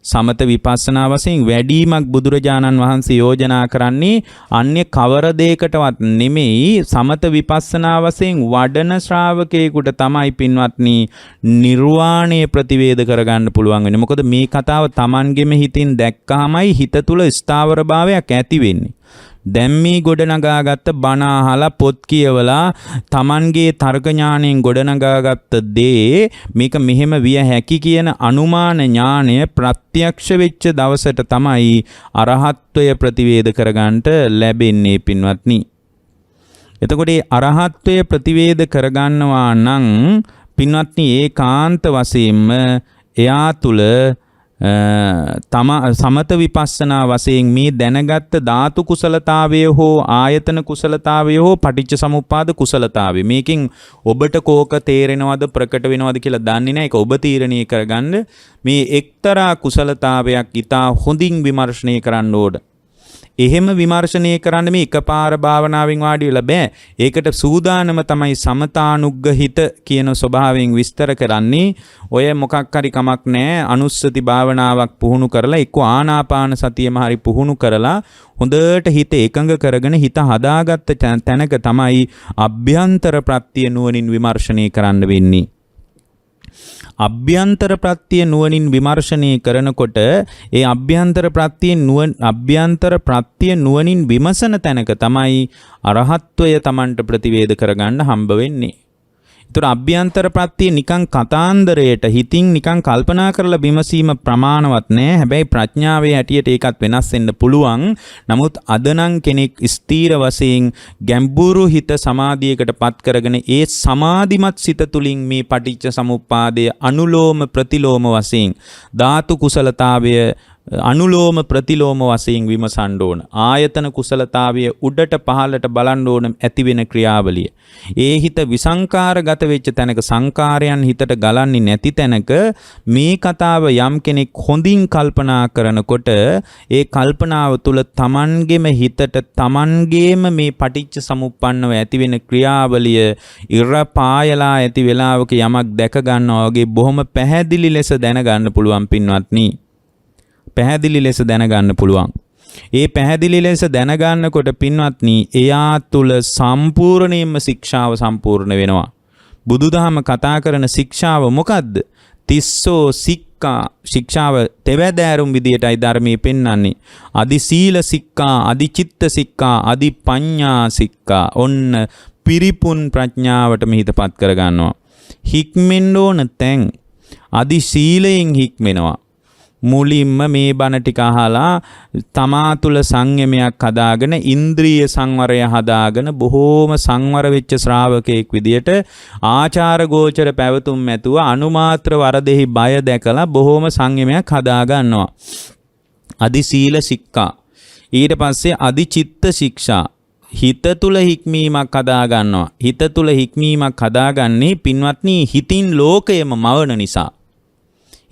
සමත විපස්සනා වශයෙන් වැඩිමක් බුදුරජාණන් වහන්සේ යෝජනා කරන්නේ අන්‍ය කවර දෙයකටවත් නෙමෙයි සමත විපස්සනා වශයෙන් වඩන ශ්‍රාවකයෙකුට තමයි පින්වත්නි නිර්වාණය ප්‍රතිවේද කරගන්න පුළුවන් වෙන්නේ. මොකද මේ කතාව තමන්ගෙම හිතින් දැක්කහමයි හිත තුල ස්ථාවර භාවයක් ඇති වෙන්නේ. දැන් මේ ගොඩනගාගත්ත බණ අහලා පොත් කියවලා තමන්ගේ තර්ක ඥාණයෙන් ගොඩනගාගත්ත දේ මේක මෙහෙම විය හැකි කියන අනුමාන ඥාණය ප්‍රත්‍යක්ෂ වෙච්ච දවසට තමයි අරහත්ත්වය ප්‍රතිවේද කරගන්නට ලැබෙන්නේ පින්වත්නි. එතකොට මේ අරහත්ත්වය ප්‍රතිවේද කරගන්නවා නම් පින්වත්නි ඒකාන්ත වශයෙන්ම එයා තුල සමත විපස්සනා වශයෙන් මේ දැනගත්ත ධාතු කුසලතාවය හෝ ආයතන කුසලතාවය හෝ පටිච්ච සමුප්පාද කුසලතාවය මේකෙන් ඔබට කෝක තේරෙනවද ප්‍රකට වෙනවද කියලා දන්නේ නැහැ. ඒක ඔබ තීරණය කරගන්න. මේ එක්තරා කුසලතාවයක් ඊටා හොඳින් විමර්ශනය කරන්න ඕන. එහෙම විමර්ශනය කරන්න මේ එකපාර භාවනාවෙන් වාඩි වෙලා බෑ. ඒකට සූදානම තමයි සමතානුග්‍රහිත කියන ස්වභාවයෙන් විස්තර කරන්නේ. ඔය මොකක් හරි කමක් නැහැ. අනුස්සති භාවනාවක් පුහුණු කරලා එක්ක ආනාපාන සතියම හරි පුහුණු කරලා හොඳට හිත එකඟ කරගෙන හිත හදාගත්ත තැනක තමයි අභ්‍යන්තර ප්‍රත්‍ය නුවණින් විමර්ශනය කරන්න වෙන්නේ. අභ්‍යන්තර ප්‍රත්‍ය නුවණින් විමර්ශනය කරනකොට ඒ අභ්‍යන්තර ප්‍රත්‍ය නුවණින් විමසන තැනක තමයි අරහත්ත්වය Tamanට ප්‍රතිවේද කරගන්න හම්බ වෙන්නේ. ඒතර අභ්‍යන්තර ප්‍රත්‍ය නිකන් කතාන්දරයට හිතින් නිකන් කල්පනා කරලා විමසීම ප්‍රමාණවත් නෑ. හැබැයි ප්‍රඥාවේ හැටියට ඒකත් වෙනස් වෙන්න පුළුවන්. නමුත් අදනම් කෙනෙක් ස්ථීර වශයෙන් ගැඹුරු හිත සමාධියකට පත් කරගෙන ඒ සමාධිමත් සිත තුලින් මේ පටිච්ච සමුප්පාදය අනුලෝම ප්‍රතිලෝම වශයෙන් ධාතු කුසලතාවය අනුලෝම ප්‍රතිලෝම වශයෙන් විමසන්න ඕන. ආයතන කුසලතාවයේ උඩට පහළට බලන්න ඕන ඇති වෙන ක්‍රියාවලිය. ඒ හිත විසංකාරගත වෙච්ච තැනක සංකාරයන් හිතට ගලන්නේ නැති තැනක මේ කතාව යම් කෙනෙක් හොඳින් කල්පනා කරනකොට ඒ කල්පනාව තුළ තමන්ගේම හිතට තමන්ගේම මේ පටිච්ච සමුප්පන්නව ඇති වෙන ක්‍රියාවලිය ඉර පායලා ඇති වෙලාවක යමක් දැක ගන්නවා වගේ බොහොම පැහැදිලි ලෙස දැනගන්න පුළුවන් පින්වත්නි. පැහැදිලි ලෙස දැනගන්න පුළුවන්. ඒ පැහැදිලි ලෙස දැනගන්නකොට පින්වත්නි එයා තුල සම්පූර්ණයෙන්ම ශික්ෂාව සම්පූර්ණ වෙනවා. බුදුදහම කතා කරන ශික්ෂාව මොකද්ද? තිස්සෝ සික්ඛා ශික්ෂාව තෙවැදෑරුම් විදියටයි ධර්මයේ පෙන්වන්නේ. අදි සීල සික්ඛා, අදි චිත්ත සික්ඛා, අදි පඤ්ඤා සික්ඛා. ඔන්න පිරිපුන් ප්‍රඥාවට මෙහිතපත් කර ගන්නවා. හික්මෙන්න ඕන තැන් අදි සීලයෙන් හික්මෙනවා. මුලින්ම මේ බණ ටික අහලා තමා තුළ සංයමයක් හදාගෙන ඉන්ද්‍රිය සංවරය හදාගෙන බොහෝම සංවර වෙච්ච ශ්‍රාවකයෙක් විදියට ආචාර ගෝචර පැවතුම් ඇතුව අනුමාත්‍ර වරදෙහි බය දැකලා බොහෝම සංයමයක් හදා ගන්නවා. අදි සීල සික්ඛා. ඊට පස්සේ අදි චිත්ත ශික්ෂා. හිත තුළ හික්මීමක් හදා ගන්නවා. හිත තුළ හික්මීමක් හදාගන්නේ පින්වත්නි හිතින් ලෝකයම මවන නිසා.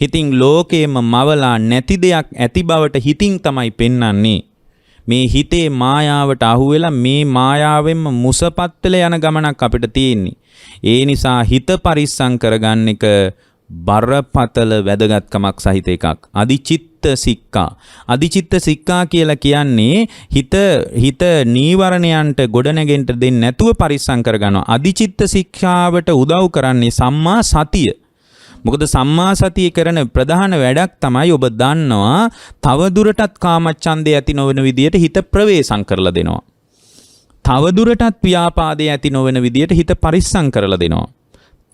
හිතින් ලෝකයේම මවලා නැති දෙයක් ඇති බවට හිතින් තමයි පෙන්වන්නේ. මේ හිතේ මායාවට අහුවෙලා මේ මායාවෙන්ම මුසපත් වෙලා යන ගමනක් අපිට තියෙන්නේ. ඒ නිසා හිත පරිස්සම් කරගන්න එක බරපතල වැදගත්කමක් සහිත එකක්. අදිචිත්ත සික්ඛා. අදිචිත්ත සික්ඛා කියලා කියන්නේ හිත නීවරණයන්ට ගොඩනැගෙන්න දෙන්නේ නැතුව පරිස්සම් කරගන්නවා. අදිචිත්ත ශික්ෂාවට උදව් කරන්නේ සම්මා සතිය. මොකද සම්මා සතිය කරන ප්‍රධාන වැඩක් තමයි ඔබ දන්නවා තවදුරටත් කාමච්ඡන්දය ඇති නොවන විදියට හිත ප්‍රවේශම් කරලා දෙනවා. තවදුරටත් ව්‍යාපාදය ඇති නොවන විදියට හිත පරිස්සම් කරලා දෙනවා.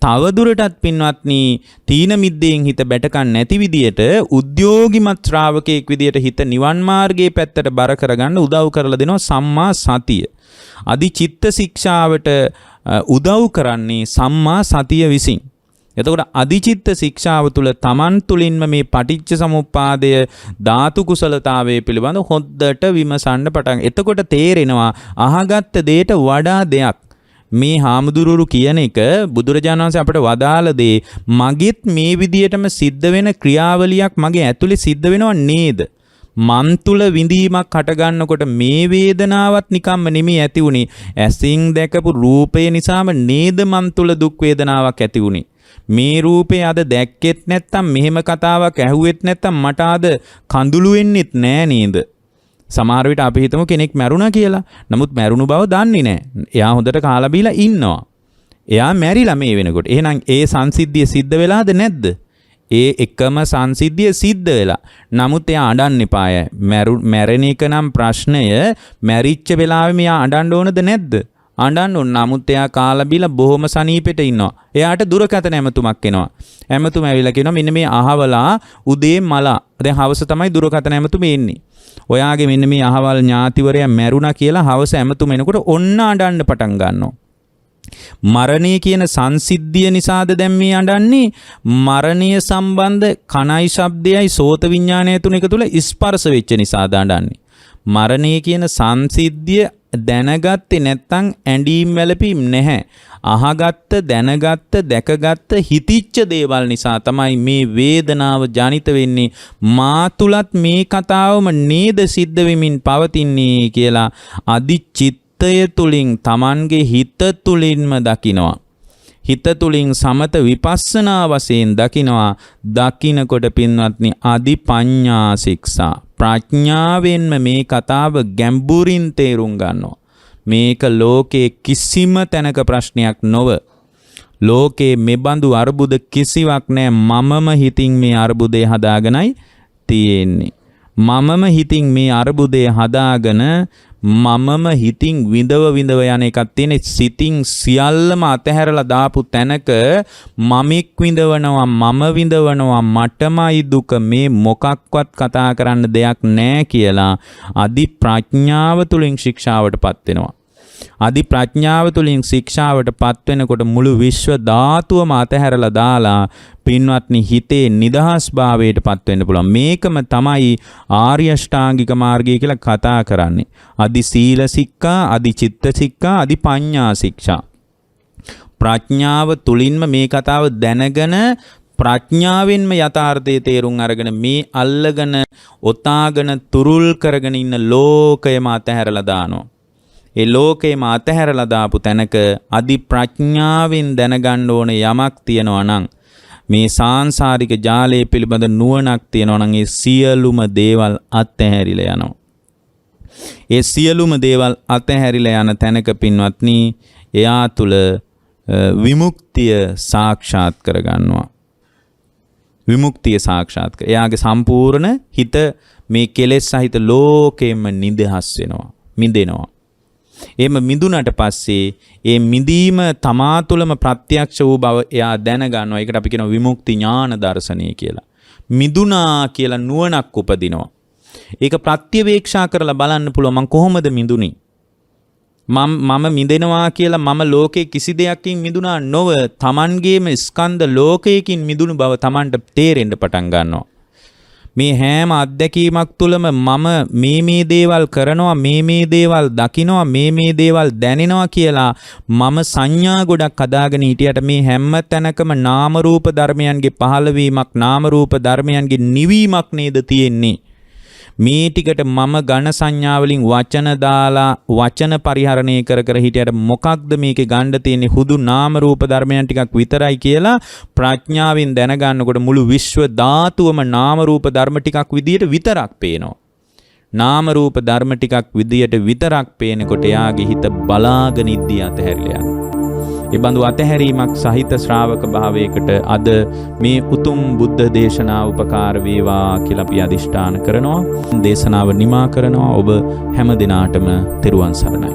තවදුරටත් පින්වත්නි තීන මිද්දෙන් හිත බැටකන් නැති විදියට උද්‍යෝගිමත් ශ්‍රාවකයෙක් විදියට හිත නිවන් මාර්ගයේ පැත්තට බර කරගන්න උදව් කරලා දෙනවා සම්මා සතිය. අදි චිත්ත ශික්ෂාවට උදව් කරන්නේ සම්මා සතිය විසින්. එතකොට අදිචිත්ත ශික්ෂාව තුළ තමන් තුළින්ම මේ පටිච්ච සමුප්පාදය ධාතු කුසලතාවයේ පිළිබඳ හොද්දට විමසන්න පටන්. එතකොට තේරෙනවා අහගත්ත දෙයට වඩා දෙයක්. මේ හාමුදුරුවරු කියන එක බුදුරජාණන් වහන්සේ අපට වදාළ දේ මගෙත් මේ විදියටම සිද්ධ වෙන ක්‍රියාවලියක් මගේ ඇතුලේ සිද්ධ වෙනව නේද? මන් තුල විඳීමක් හට ගන්නකොට මේ වේදනාවත් නිකම්ම නෙමෙයි ඇති උනේ. ඇසින් දැකපු රූපය නිසාම නේද මන් තුල දුක් වේදනාවක් ඇති උනේ. මේ රූපේ අද දැක්කෙත් නැත්තම් මෙහෙම කතාවක් ඇහුවෙත් නැත්තම් මට අද කඳුළු වෙන්නෙත් නෑ නේද? සමහර විට අපි හිතමු කෙනෙක් මැරුණා කියලා. නමුත් මැරුණු බව දන්නේ නෑ. එයා හොඳට කාලා බීලා ඉන්නවා. එයා මැරිලා මේ වෙනකොට. එහෙනම් ඒ සංසිද්ධිය සිද්ධ වෙලාද නැද්ද? ඒ එකම සංසිද්ධිය සිද්ධ වෙලා. නමුත් එයා අඬන්න එපාය. මැරෙන එක නම් ප්‍රශ්නය. මැරිච්ච වෙලාවෙ මෙයා අඬන්න ඕනද නැද්ද? අඬන්න ඕන. නමුත් එයා කාලා බීලා බොහොම සනීපෙට ඉන්නවා. එයාට දුරකථන ඇමතුමක් එනවා. ඇමතුම ඇවිල්ලා කියනවා මෙන්න මේ අහවලා උදේ මලා. දැන් හවස තමයි දුරකථන ඇමතුම එන්නේ. ඔයාගේ මෙන්න මේ අහවල් ඥාතිවරයා මැරුණා කියලා හවස ඇමතුම එනකොට ඔන්න අඬන්න පටන් ගන්නවා. මරණය කියන සංසිද්ධිය නිසාද දැන් මේ අඬන්නේ? මරණය සම්බන්ධ කණයි ශබ්දයයි සෝත විඥානය තුන එක තුල ස්පර්ශ වෙච්ච නිසාද අඬන්නේ. මරණය කියන සංසිද්ධිය දැනගත්තේ නැත්නම් ඇඬීම් වැළපීම් නැහැ. අහගත්ත දැනගත්ත දැකගත්ත හිතිච්ච දේවල් නිසා තමයි මේ වේදනාව ජනිත වෙන්නේ. මා තුලත් මේ කතාවම නේද සිද්ධ වෙමින් පවතින්නේ කියලා අදිචිත්තය තුලින් Tamanගේ හිත තුලින්ම දකිනවා. හිත තුලින් සමත විපස්සනා වශයෙන් දකිනවා. දකින්නකොට පින්වත්නි අදි පඤ්ඤා ශික්ෂා ප්‍රඥාවෙන්ම මේ කතාව ගැඹුරින් තේරුම් ගන්නවා. මේක ලෝකේ කිසිම තැනක ප්‍රශ්නයක් නොව. ලෝකේ මෙබඳු අර්බුද කිසිවක් නැහැ. මමම හිතින් මේ අර්බුදේ හදාගෙනයි තියෙන්නේ. මමම හිතින් මේ අර්බුදේ හදාගෙන මමම හිතින් විඳව යන එකක් තියෙන. සිතින් සියල්ලම අතහැරලා දාපු තැනක මමෙක් විඳවනවා මම විඳවනවා මටමයි දුක මේ මොකක්වත් කතා කරන්න දෙයක් නැහැ කියලා අදි ප්‍රඥාව තුලින් ශික්ෂාවටපත් වෙනවා. අදි ප්‍රඥාව තුළින් ශික්ෂාවට පත් වෙනකොට මුළු විශ්ව ධාතුවම අතහැරලා දාලා පින්වත්නි හිතේ නිදහස් භාවයට පත් වෙන්න පුළුවන්. මේකම තමයි ආර්ය අෂ්ටාංගික මාර්ගය කියලා කතා කරන්නේ. අදි සීල සික්ඛා, අදි චිත්ත සික්ඛා, අදි පඤ්ඤා ශික්ෂා. ප්‍රඥාව තුලින්ම මේ කතාව දැනගෙන ප්‍රඥාවෙන්ම යථාර්ථයේ තේරුම් අරගෙන මේ අල්ලගෙන ඔතාගෙන තුරුල් කරගෙන ඉන්න ලෝකයම අතහැරලා දානවා. ඒ ලෝකයම අතහැරලා දාපු තැනක අදි ප්‍රඥාවෙන් දැනගන්න ඕන යමක් තියෙනවා නම් මේ සාංශාරික ජාලය පිළිබඳ නුවණක් තියෙනවා නම් ඒ සියලුම දේවල් අතහැරිලා යනවා. ඒ සියලුම දේවල් අතහැරිලා යන තැනක පින්වත්නි එයා තුල විමුක්තිය සාක්ෂාත් කරගන්නවා. විමුක්තිය සාක්ෂාත් කර. එයාගේ සම්පූර්ණ හිත මේ කෙලෙස් සහිත ලෝකෙම නිදහස් වෙනවා. මිදෙනවා. එහෙම මිදුණට පස්සේ ඒ මිදීම තමා තුළම ප්‍රත්‍යක්ෂ වූ බව එයා දැනගන්නවා. ඒකට අපි කියනවා විමුක්ති ඥාන දර්ශනය කියලා. මිදුණා කියලා නුවණක් උපදිනවා. ඒක ප්‍රත්‍යවේක්ෂා කරලා බලන්න පුළුවන් මං කොහොමද මිදුණේ? මම මිදෙනවා කියලා මම ලෝකේ කිසි දෙයක්කින් මිදුණා නොව තමන්ගේම ස්කන්ධ ලෝකයකින් මිදුණු බව තමන්ට තේරෙන්න පටන් ගන්නවා. මේ හැම අත්දැකීමක් තුළම මම මේ දේවල් කරනවා, මේ දේවල් දකිනවා, මේ දේවල් දැනෙනවා කියලා මම සංඥා ගොඩක් හදාගෙන හිටියට මේ හැම තැනකම නාම රූප ධර්මයන්ගේ පහළවීමක්, නාම රූප ධර්මයන්ගේ නිවීමක් නේද තියෙන්නේ. මේ ටිකට මම ඝන සංඥාවලින් වචන දාලා වචන පරිහරණය කර හිටියට මොකක්ද මේකේ ගන්න තියෙන්නේ? හුදු නාම රූප ධර්මයන් ටිකක් විතරයි කියලා ප්‍රඥාවෙන් දැනගන්නකොට මුළු විශ්ව ධාතුවම නාම රූප ධර්ම ටිකක් විදියට විතරක් පේනවා. නාම රූප ධර්ම ටිකක් විදියට විතරක් පේනකොට එයාගේ හිත බලාගෙන ඉද්දී අතහැරිලා යනවා. ඒ බඳු අතහැරීමක් සහිත ශ්‍රාවක භාවයකට අද මේ උතුම් බුද්ධ දේශනාව උපකාර වේවා කියලා අපි අදිෂ්ඨාන කරනවා. දේශනාව නිමා කරනවා. ඔබ හැම දිනාටම තෙරුවන් සරණයි.